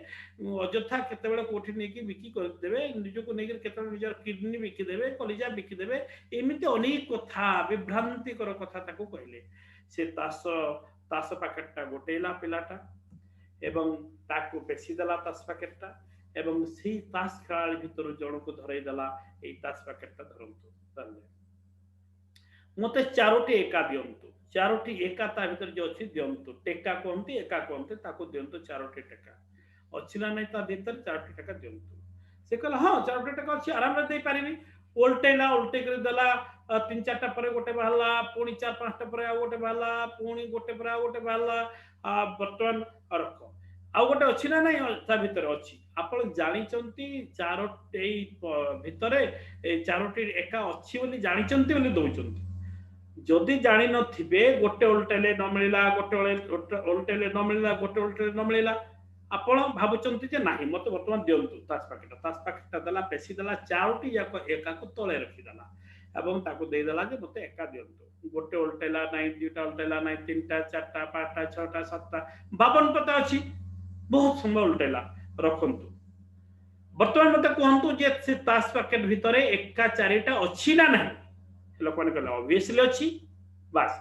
अजथा केते बेले कोठी नै कि बिकी कर देबे निजो को नै केते निजर किडनी बिकी देबे कलिजा बिकी देबे एमिति अनेक कथा विभ्रांति कर कथा ताकू कहले से तास पैकेटा गोटेला पिलाटा एवं ताकू पेशी देला तास पैकेटा एवं सी तास खेलाड़ी भितर जण को धरई देला ए तास पैकेटा धरंतु ताले मते चारोटी एका दियंतु चारोटी एका ता भितर जो अछि दियंतु टेका कोनती एका कोनती ताकू दियंतु चारोटी टेका अछि ना नै ता भीतर चारोटी टेका दियंतु से कहला हां चारोटी टेका अछि आराम रे दे पारिबी उल्टेला उल्टे कर देला 3-4टा पर गोटे बाहला पुणी 4-5टा पर आ गोटे बाहला पुणी गोटे पर आ गोटे बाहला वर्तमान रख आ गोटे अछि ना नै ता भीतर अछि आपण जानि चंती चारोटी भीतर ए चारोटी एका अछि बोली जानि चंती बोली दउचंती जदि जानि नथिबे गोटे उल्टेले न मिलिला गोटे उल्टेले न मिलिला गोटे उल्टेले न मिलिला आपण भाबुचंती जे नाही मते वर्तमान दियंतु तास पाकेटा देला पेशी देला चारोटी जाक एका को तळे रखि देला एवं ताको दे देला जे मते एका दियंतु गोटे उल्टेला नाही दुटा उल्टेला नाही 3टा 4टा 5टा 6टा 7टा 52 पता अछि बहुत समय उल्टेला रखंतु वर्तमान मते कहंतु जे से तास पाकेट भितरे एका चारिटा अछि ना नाही लोक माने कहला ऑब्वियसली अछि बस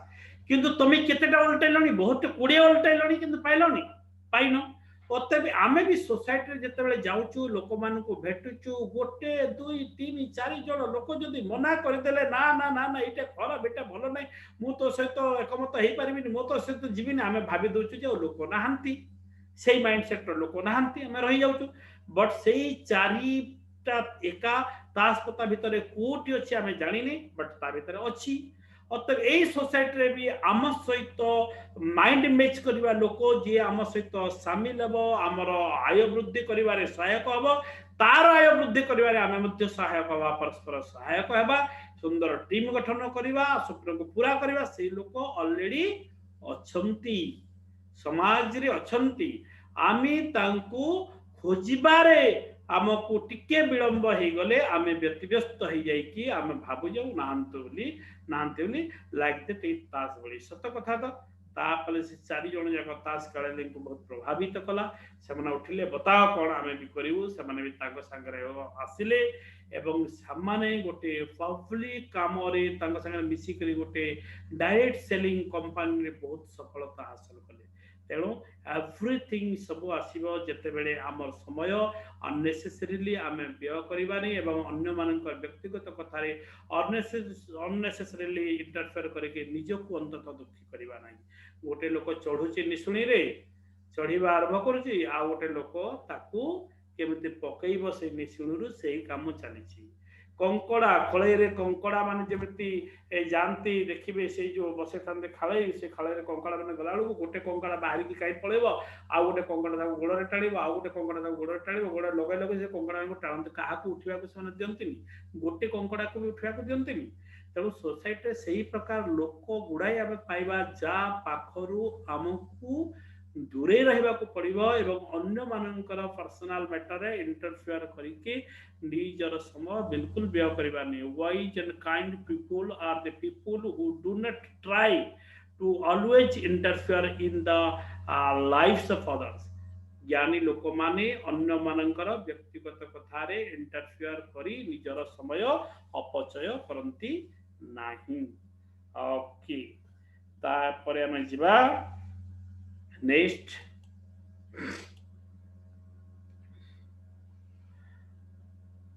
किंतु तुम केतेटा उल्टेलनी बहुत 20 उल्टेलनी किंतु पाइलनी पाइनो ओते भी आमे भी सोसाइटी रे जते बेले जाउचू लोक मान को भेटुचू गोटे 2 3 4 जण लोक जदी मना कर देले ना ना ना ना इटे खरा बेटा भलो नै मु तो सहित एकमत हेई परिबिनी मो तो सहित जीविनी आमे भाबी दोचू जे लोक नाहंती सेही माइंडसेट रो लोक नाहंती आमे रहि जाउचू बट सेही चारिटा एका तास पता भितरे कोटी अछि आमे जानिनी बट ता भितरे अछि अतः ए सोसाइटी रे भी आम सहित माइंड मैच करबा लोक जे आम सहित शामिल हेबो हमर आय वृद्धि करिवारे सहायक हबो तार आय वृद्धि करिवारे आमे मध्ये सहायक हबा परस्पर सहायक हेबा सुंदर टीम गठन करिवा स्वप्न को पूरा करिवा से लोक ऑलरेडी अछंती समाज रे अछंती आमी तांकू खोजिबारे आमको टिके विलंब हो गले आमे व्यतिव्यस्त हो जाई कि आमे भाबु जाऊ नांते बोली लाइक दैट इज तास बोली सत कथा तो तापले से 4 जण जाक तास खेले को बहुत प्रभावित कला से माने उठिले बताओ कोन आमे भी करिवु से माने भी ताको संगे आसिले एवं सामाने गोटे पब्लिक काम रे ताको संगे मिसी करी गोटे डायरेक्ट सेलिंग कंपनी रे बहुत सफलता हासिल कले तेणु एवरीथिंग सब आसीबो जते बेले हमर समय अननेसेसरीली आमे व्यय करबानी एवं अन्य मानक व्यक्तिगत कथा रे अननेसेसरीली इंटरफेयर करके निज को अंतत दुखी करबा नाही गोटे लोक चढ़ुची निसुणी रे चढ़ीबा आरंभ करूची आ गोटे लोक ताकू केमिति पकईबो से निसुणीरु सेही काम चलीची कंकड़ा खळे रे कंकड़ा माने जेमिति जानती देखिबे से जो बसे थांदे खाळे से खाळे रे कंकड़ा माने गलाळु गोटे कंकड़ा बाहरी की काई पळेबो आ गोटे कंकड़ा ताको गोड़ रे टाळीबो आ गोटे कंकड़ा ताको गोड़ रे टाळीबो गोड़ लगे लगे से कंकड़ा को टाळंत काहा को उठिबा को सने दियंतिनी गोटे कंकड़ा को भी उठिबा को दियंतिनी तेणु सोसाइटी रे सही प्रकार लोक गुड़ाई आमे पाइबा जा पाखरु हमकू दूरे रहबा को पड़िबो एवं अन्य मानकर पर्सनल मैटर रे इंटरफेयर करिके निजर समय बिल्कुल व्यय करबा नै wise and kind people are the people who do not try to always interfere in the lives of others ज्ञानी लोक माने अन्य मानकर व्यक्तिगत कथा रे इंटरफेयर करी निजर समय अपचय करंती नाही ओके ता परे हम जिबा next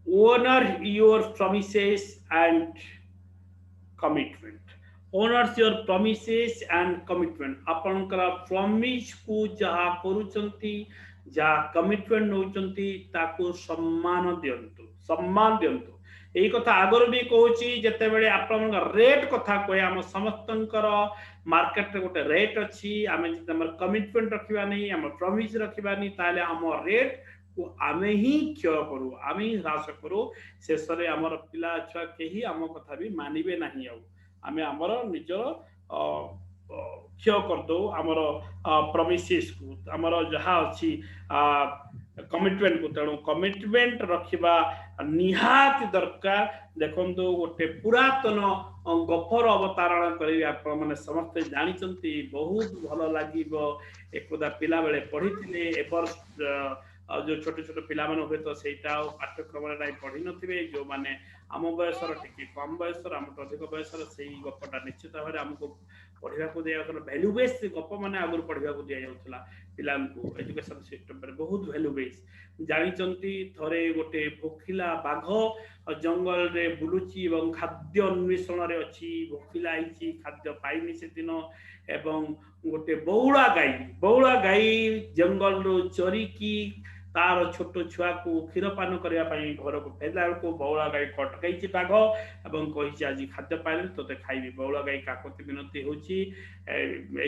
honor your promises and commitment honors your promises and commitment आपनकर प्रॉमिस को जहा करूचंती जा कमिटमेंट नउचंती ताको सम्मान दियंतु एई कथा आगर भी कहूची जते बेले आपन रेट कथा कोए हम समस्तनकर मार्केट रे गोटे रेट अछि आमे जते हमर कमिटमेंट रखिबा नै हम प्रॉमिस रखिबा नै ताले हम रेट को आमे ही क्षय करू आमे ही ह्रास करू शेष रे हमर पिला छुआ केही हम कथा भी मानिबे नाही आउ आमे हमर निजर क्षय करदो आमर प्रमिसेस को आमर जहाँ अच्छी कमिटमेंट को तेणु कमिटमेंट रखा निहाती दरकार देखो गोटे पुरातन गपर अवतारण करेंगे आपण मैंने समस्ते जानते बहुत भल लगे एकदा पिला बेले पढ़ी जो छोट छोट पिला माने हुए तो सेटा पाठ्यक्रम पढ़ी नथिबे जो माने आम बयसर टिके कम बयसर आम अधिक बयसर से गपटा निश्चित भाव में आमको पढ़ा दिया भैल्यू बेस गप मैंने आगुरी पढ़ा दि जाऊला पिला एजुकेशन सिस्टम पर बहुत भैल्यू बेस जानते थरे गोटे भोकिला बाघ जंगल रे बुलुची एवं खाद्य अन्वेषण रे अच्छी भोकिला आई खाद्य पाइनी से दिन एवं गोटे बौला गाई जंगल रो चोरी तार छोट छुआ को क्षीर पान करने घर को फेरला बेलू बौला गाई कटकई बाघ एवं कही आज खाद्य पाइल तोते खाइबी बौला गाई काकति विनती होची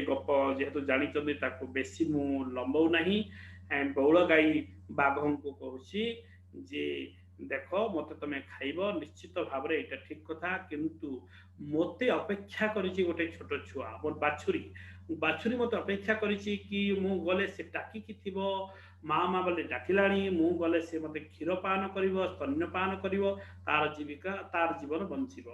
गप जेहेतु जानते बेसी मु लंबौ नहीं एंड बौला गाई बाघ को कहूँ जे देख मत तुम खाइब निश्चित भाव में यहाँ ठीक कथा किंतु मते अपेक्षा करिछि गोटे छोट छुआ मोर बाछुरी मत अपेक्षा करिछि कि मु गले से टाकी थिबो माँ बोले डाकिलाणी मु गले से मत क्षीर पान कर स्तन्यपान कर तार जीविका तार जीवन बंचिब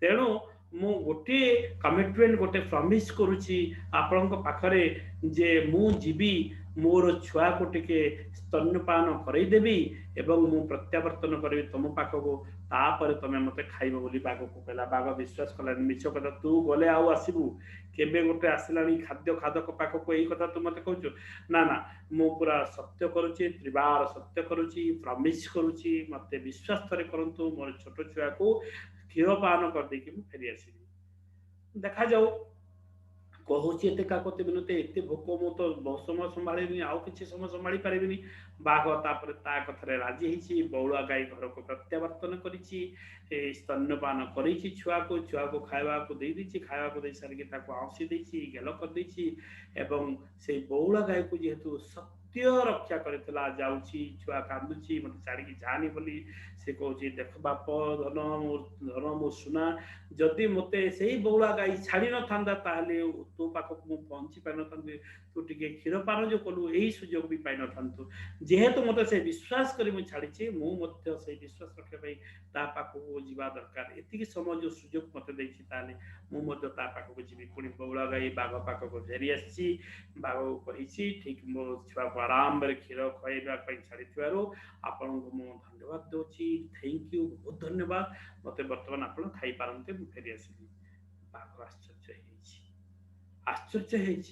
तेणु मु गोटे कमिटमेंट गोटे प्रमिस करुच्ची आपण पाखरे जे मु जीवी मोर छुआ को टिके स्तन्यपान करदेवी एवं मु प्रत्यावर्तन करी तुम पाखक तापर तमें मत खाइब बोली बाघ को कहला बाघ विश्वास कलानी मिछ कथा तू गले आउ आसबू केबे गोटे आसलानी खाद्य खादक पाखक यही कथा तू मत कहूँ ना ना मु पूरा सत्य करुच्ची त्रिबार सत्य करुच्ची प्रमिस करुच्ची मत विश्वास थे करंतु मोर छोट छुआ को क्षीर पान कर देकी मु फेरी आसबी देखा जाऊ कहूँ एत काकति विनती एत भोक मु तो बहुत समय संभाली आउ कि समय संभाली पारि बाघ तापर ता कथार राजी होती बौला गाई घर को प्रत्यावर्तन कर स्तन्यपान कर छुआ को खावा को दे दी खावा को दे सारिक आउसी देती गेल कर एवं से बौला गाई को जेहेतु सत्य रक्षा करथिला जाउची छुआ कांदुची मत छाड़ी जानी बोली से कहूँ देख बाप धन मो सुना जदि मते से बौला गाई छाड़ी न था ताले तो पाखक मु पहुंची पाई न तू टिके क्षीर पान जो कलु यही सुजोग भी पाई न जेहेतु मत से विश्वास करी मु छाड़ी मु मध्य से विश्वास रखा ता पाखक जीवा दरकार एतिकी समय जो सुजोग मत देछि ताले मु मध्य ता पाखक जीवी पुणी बौला गाई बाघ पाखक फेरी आसी बाघ को कही ठीक मो छुआ को आराम क्षीर खुआइबा छाड़ी आपण को मु धन्यवाद दूची थैंक यू बहुत धन्यवाद मत बर्तमान आप खाई पारते फेरी आसली बाघ आश्चर्य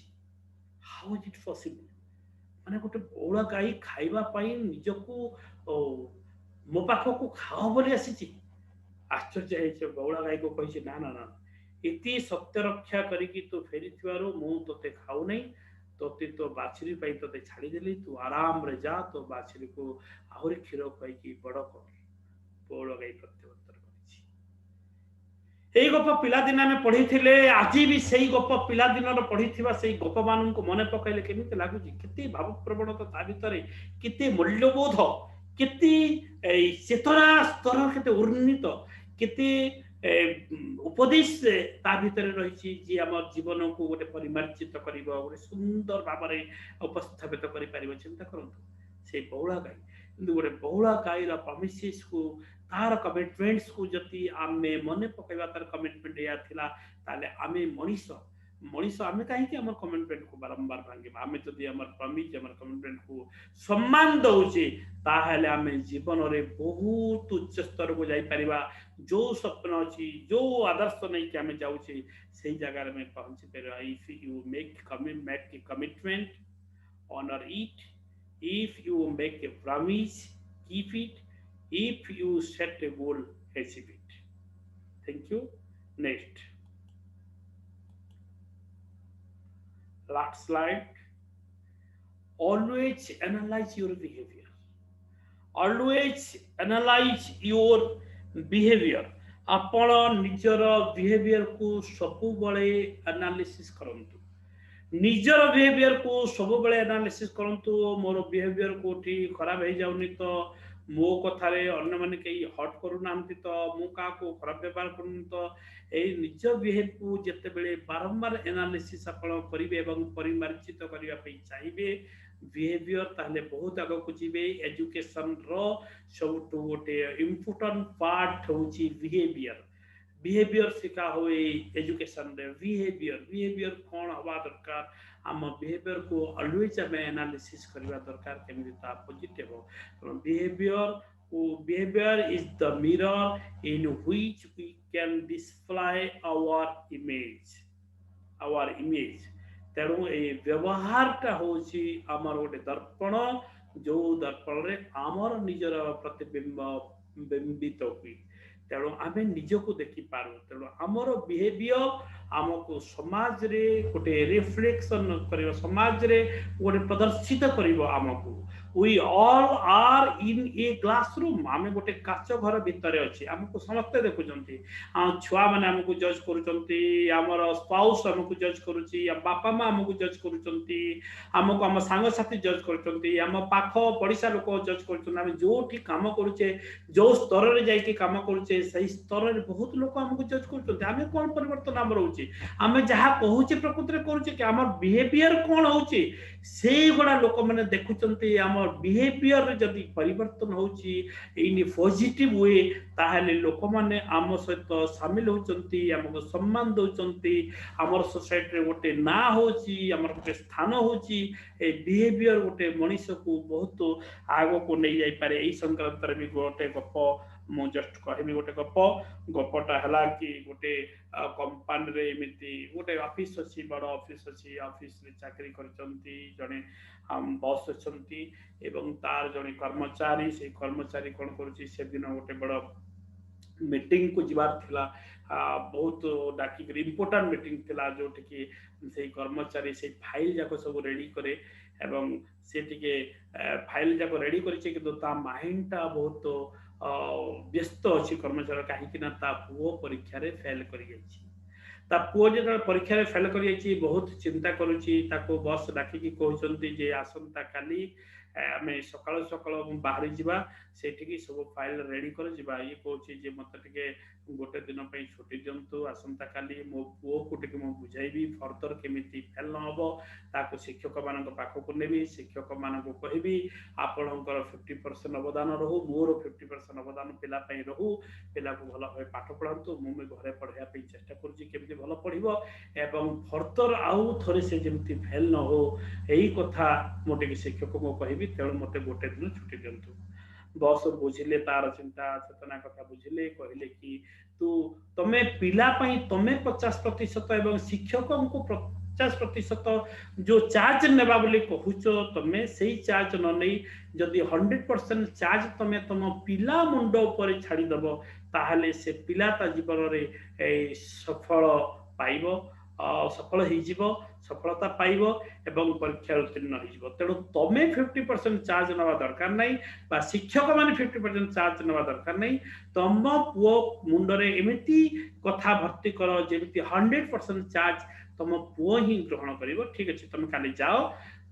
हाउ इज इट पॉसिबल माने गोटे बौला गाई खाइबा निजको मो पाखक खाओ बोली आसी आश्चर्य बौला गाई को कही ना ना ना इति सत्य रक्षा करी तू फेरी मु तोते खाऊ नहीं तोते तो बाछुरी तोते छाड़ीदेली तू आराम रे जा तो बाछुरी को आहरी क्षीर खुआई बड़ कर बौला गाई प्रत्यावर्तन यही गप पिलादिन आम पढ़ी आज भी से गप पिलादिन पढ़ी से गप मान मन पकड़े केमी लगुच के भाव प्रवणता ता भर के मूल्यबोध के चेतना स्तर के उन्नीत के उपदेश ता भीतर रही जी आम जीवन को गोटे परिमार्जित कर गोटे सुंदर भाव में उपस्थापित कर चिंता करूँ से बौला गाई कि गोटे बौला गाईर प्रमिसेस को तार कमिटमेंट्स को जति आमे मन पकड़ा तार कमिटमेंट या थिला ताले आमे मनीष आमे कहीं आम कमिटमेंट को बारंबार भांगे आमे जदि आम प्रमिस आम कमिटमेंट को सम्मान दौचे ताहले आमे जीवन रे बहुत उच्च स्तर को जाई परिबा जो स्वप्न अच्छी जो आदर्श नहीं कि आमे जाउचे से जगह में पहुंची परिबा if you make commitment honour it if you make a promise keep it if you set a goal achieve it thank you next last slide always analyze your behavior आपण निजर बिहेवियर को सबु बळे एनालिसिस करंतु निजर behaviour को सब बड़े analysis करंतु मोर बिहेवियर कोठी खराब हो जाउनी तो मो कथारे अन्य माने कई हट करू नांती तो मु का को खराब व्यवहार करू तो ए निज बिहेव को जते बेले बारंबार एनालिसिस आपण करिवे एवं परिमार्जित करिवा पई चाहिए बिहेवियर ताहले बहुत आगे को जीवे एजुकेशन रो सबटू गोटे इम्पोर्टेंट पार्ट होची बिहेवियर बिहेवियर शिखा हुए एजुकेशन रे बिहेवियर बिहेवियर कौन हवा दरकार आम बिहेवियर को ऑलवेज आम एनालिसिस करबा दरकार केमिति ता पॉजिटिव हो behaviour is the mirror in which we can display our image तेणु ए व्यवहारटा होची आमर गोटे दर्पण जो दर्पण रे आमर निजर प्रतिबिंब बिंबित हुई तेणु आम निजको देखी पारू तेणु आमर बिहेवियर आमको समाज रे गोटे रिफ्लेक्शन कर समाज रे गोटे प्रदर्शित कर आमको we all are in a classroom आम गोटे काच घर भितर अच्छे आमको समस्ते देखुंटे छुआ मैंने आमको जज कर स्पाउस आमको जज करुच्ची बापा माँ आमको जज करमको आम सांगसाथी जज कर पाख पड़िशा लोक जज कर जो कम करुचे जो स्तर में जाकि कम करुचे सही स्तर में बहुत लोग आमको जज कर कौन परिवर्तन आम रोचे आम जहाँ कहूचे प्रकृति करुचे कि आम बिहेवियर कौन होचे से गुड़ा लोक मैंने देखुंट आम बिहेवियर जदि परिवर्तन होची इन पॉजिटिव वे ताहले लोक माने आम सहित सामिल होचंती हमको सम्मान दउचंती हमर सोसाइटी रे गोटे ना होची हमर गोटे स्थान होची ए बिहेवियर गोटे मनुष्य को बहुत आगो को नहीं जाई पारे एई संक्रांत रे भी गोटे गप मु जस्ट कहबी गोटे गपटा हला कि गोटे कंपनी रे एमिति गोटे ऑफिस अछि बड़ ऑफिस अछि ऑफिस रे चाकरी करचंती जने हम बॉस अछंती एवं तार जने कर्मचारी से कर्मचारी कोन करूची से दिन गोटे बड़ मीटिंग को जीवार थिला बहुत डाकी इम्पोर्टेंट मीटिंग थिला जो कि से कर्मचारी से फाइल जाको सब रेडी करे एवं से टिके फाइल जाको रेडी करिचे कि ता माइंडटा बहुत व्यस्त अच्छी कर्मचारी कहीं ता पुओ परीक्षा रे फेल कर ता पुओ जो परीक्षा रे फेल कर बहुत चिंता करुच्ची बस डाकिकी कहते जे आसंता काली आम सकाल सकाल बाहरी जावा से सब फाइल रेडी कर जावा ये कहूँ मत टे गोटे दिन छुट्टी दिंतु आसंता काली मो पुओ को टे बुझाइबी फर्दर केमिति फेल न हम ताको शिक्षक मान पाखक नेबी शिक्षक मान कहबी आपणकर 50% अवदान रहू मोर 50% अवदान पिला रहू पिला को भल भाव पाठ पढ़ातु मुझे घरे पढ़ाई चेष्टा करुँची भल पढ़ एवं फर्दर आउ थे से जमी फेल न हो यही कथा मुझे शिक्षक को कहबी तेणु मत गोटे दिन छुट्टी दिंतु बस बुझिले तार चिंता चेतना कथा बुझिले कहले कि तू तमे पिला तमे 50% एवं शिक्षक को 50% जो चार्ज नेबा बोली कहूच तमे सही चार्ज न नहीं जदि 100% चार्ज तमे तम पिला मुंड ऊपर छाड़ी दबो ताहले से पिला ता जीवन रे सफल पाइबो सफल हो सफलता पाइब एवं परीक्षा उत्तीर्ण हो तेणु तमे 50% चार्ज नवा दरकार नहीं बा शिक्षक माने 50% चार्ज नवा दरकार नहीं तम पुओ मुंडरे एमिति कथा भर्ती कर जेमिति 100% चार्ज तम पुओ ही ग्रहण करिवो ठीक अछि तमे काली जाओ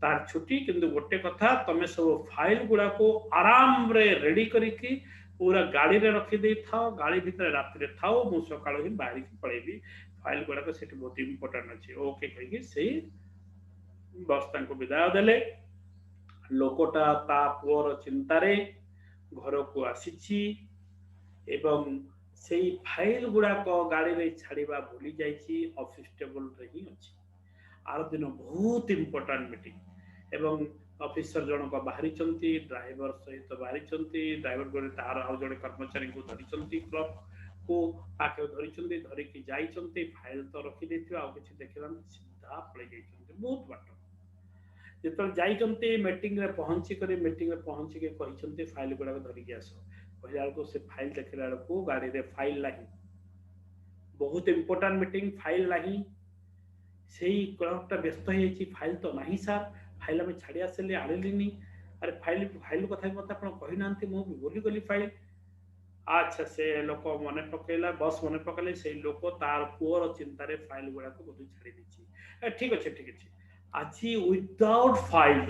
तार छुट्टी किंतु गोटे कथा तमे सब फाइल गुडा को आराम रे रेडी करिकी पूरा गाड़ी रे रखी दे थाओ गाड़ी भीतर रात रे थाओ मु सकाळ ही बाहरी पळेबी फाइल गुड़ाक से बहुत इम्पोर्टेंट अच्छे ओके कहीं से बस को विदाय देले लोकटा ता पुअर चिंतार घर को आसी एवं से फाइल गुड़ाक गाड़ी में छाड़ा भूली जाइए ऑफिस टेबल रे ही अच्छी आर दिन बहुत इम्पोर्टेंट मीटिंग एवं ऑफिसर जनक बाहरी ड्राइवर सहित बाहरी ड्राइवर गोटे तार आउ जड़े कर्मचारी को धरी क्लब को पाखे धरी धरिकी जाइए फाइल तो रखी किसी देखा सीधा पड़े जाइए बहुत बाट जो जाइए मीटिंग रे पहुंची के कहते फाइल गुड़ाक धरिकी आस कहला बेलू से फाइल देखला बेलू गाड़ी रे फाइल नहीं बहुत इम्पोर्टेंट मीटिंग फाइल नहीं से क्लर्कटा व्यस्त हो फाइल तो नहीं सार फाइल आम छाड़ी आसले आनिली अरे फाइल फाइल कथा मत कही ना मुझे बोली गली फाइल अच्छा से लोक मन पकड़ा बस मन पकड़े से लोक तार पुअर चिंतार फाइल गुड़ाक बोध छाड़ी ठीक अच्छे आज विदाउट फाइल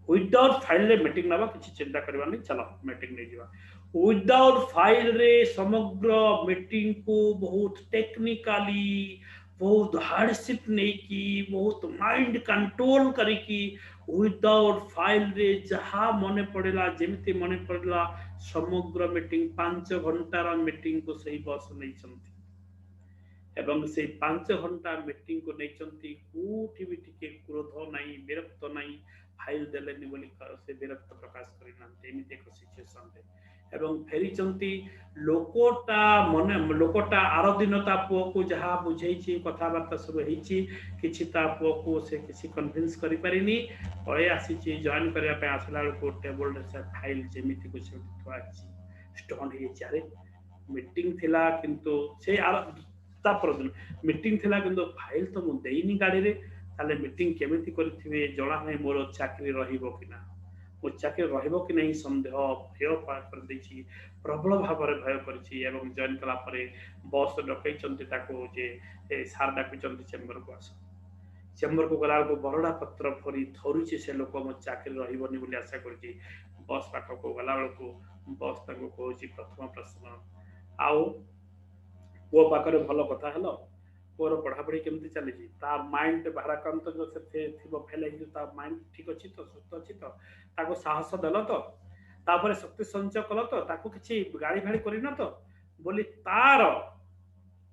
विदाउट फाइल रे मीटिंग नबा किसी चिंता करबा नहीं चलो मीटिंग नहीं जीवा विदाउट फाइल रे समग्र मीटिंग को बहुत टेक्निकली बहुत हार्डशिप नहीं की बहुत माइंड कंट्रोल करिकी विदाउट फाइल रे जहा मने पड़ेला जेमिति मने पड़ेला समग्र मीटिंग 5 घंटार मीटिंग को सही बस नहीं चलती एवं से 5 घंटा मीटिंग को नहीं चलती कोठी भी टिके क्रोध नहीं विरक्त नहीं फाइल देलेनी बोली से विरक्त प्रकाश करिना एमिति एक सिचुएशन रे एवं फेरी चंती लोकोटा मने लोकोटा आरो दिन ता पुओ को जहा बुझेई छी कथा बार्ता सब हेई छी किछि ता पुओ को से किछि कन्विंस करि परिनी पळे आसी छी जॉइन करिया पे आसला को टेबल रे से फाइल जेमिति को से थुआ छी स्टोन हे चारे मीटिंग थिला किंतु से आरो ता परदिन मीटिंग थिला किंतु फाइल तो मु देइनी गाडी रे ताले मीटिंग केमिति करथिबे जणा नै मोर चाकरी रहिबो किना मो चाकरी रहिबो कि नहीं संदेह भय कर देछि प्रबल भाव रे भय करछि एवं जॉइन कला परे बॉस डकै चंती ताको जे सार डाकै चंती चेंबर को आस चेंबर को गला को बरडा पत्र फरी थरुछि से लोक मो चाकरी रहिबोनी बोली आशा करछि बॉस पाख को गला को बॉस ताको कहछि प्रथम प्रश्न आउ पुओ पाखरे भल कथा हेलो पुओर पढ़ापढ़ी केमती चली माइंड भाराक्रांत जो से फेल हो माइंड ठीक अच्छी तो सुस्थ अच्छी तो ताको साहस देल तो तापर शक्ति संचय कल तो ताको किछि गाड़ी भाड़ी करिन तो बोली तार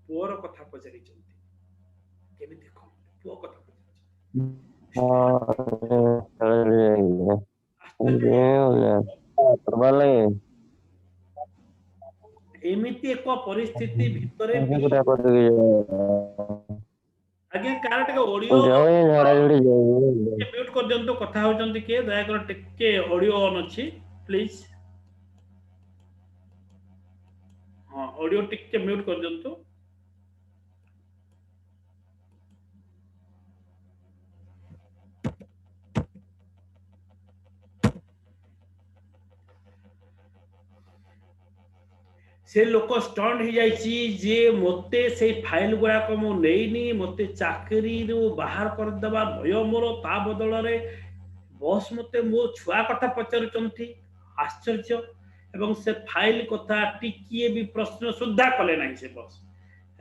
पुओर कथा पचारि केमिति कौन पुओ कथा पचारि एमिति एक परिस्थिति भितरे आज्ञा कार टिके ऑडियो म्यूट कर दियंतो कथा होचंती के दया कर टिके ऑडियो ऑन अछि प्लीज हां ऑडियो टिके म्यूट कर दियंतो से लोक स्टंट हो जाइछि जे मते से फाइल गुड़ा को मो नेइनी मते चाकरी रो बाहर कर देबा भय मोर ता बदल रे बॉस मते मो छुआ कथा पचारुचंती आश्चर्य एवं से फाइल कथा टिकिए भी प्रश्न सुद्धा कले नहीं से बॉस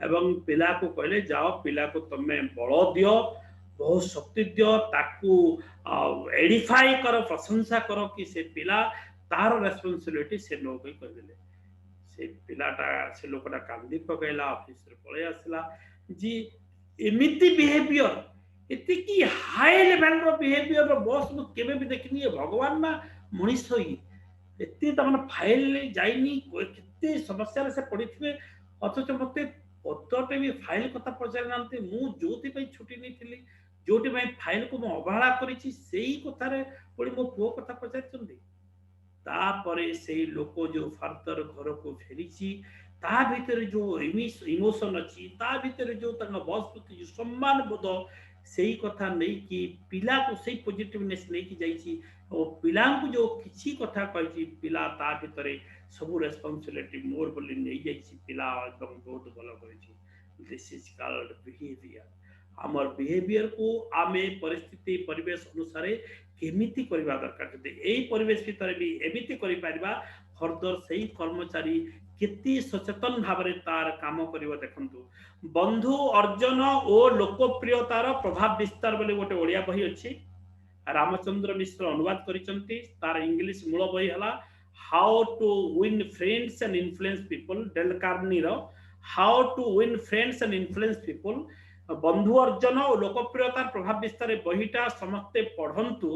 एवं पिला को कहले जाओ पिला को तमे बळ दियो बहुत शक्ति दियो ताकू एडिफाई करो प्रशंसा करो कि से पिला तार रेस्पोंसिबिलिटी से नो कह देले से पिलाटा से लोकटा कांदी पकैला ऑफिस रे पळे आसला जी एमिति बिहेवियर एति की हाई लेवल रो बिहेवियर रो बॉस मु केबे भी देखनी भगवान ना मनीष होई एति त मन फाइल जाइनी केते समस्या रे से पड़िथिबे अथच मते पत्ते भी फाइल कथा पचार नांते मु जोति पे छुट्टी नहीं थिली जोटी में फाइल को मु अवहेला करिछि सेही कथा रे पड़ी मो पुओ कथा पचारचंदी तापरे से लोक जो फर्दर घर को फेरी ता भीतर जो इमोशन अच्छी ता भीतर जो बॉस प्रति जो सम्मान बोध से कथा नहीं कि पिला को सही पॉजिटिवनेस नहीं कि जाइए और पिला को जो किसी कथा कही पिला ता भीतर सब रेस्पॉन्सिबिलिटी मोर बोली नहीं जाइए पिला एकदम बहुत भल कर दिस इज कॉल्ड बिहेवियर आमर बिहेवियर को आमे परिस्थिति परिवेश अनुसार केमिति करिबा दरकार जदि एई परिवेश भीतर भी एमिति करि परिबा फर्दर सही कर्मचारी केति सचेतन भाबरे तार काम करिवो देखंतु बंधु अर्जन और लोकप्रियतार प्रभाव विस्तार बोले गोटे ओडिया बही अछि रामचंद्र मिश्र अनुवाद करिसंती तार इंग्लिश मूल बही हला how to win friends and influence people Dale Carnegie रो how to win friends and influence people बंधु अर्जन और लोकप्रियतार प्रभाव विस्तार बहीटा समस्ते पढ़ंतु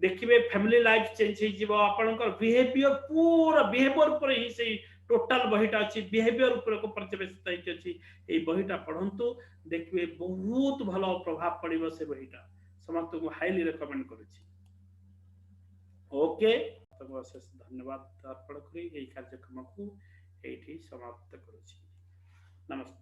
देखिए फैमिली लाइफ चेंज हो जीव आपनकर बिहेवियर पूरा बिहेवियर ऊपर ही से टोटल बहीटा अछि बिहेवियर ऊपर को पर्यवेक्षित होई अछि ए बहीटा पढ़ंतु देखिए बहुत भलो प्रभाव पड़िबो से बहीटा समस्त को हाईली रेकमेंड करूछि ओके तो अशेष धन्यवाद अर्पण करी ए कार्यक्रम को एठी समाप्त करूछि नमस्कार।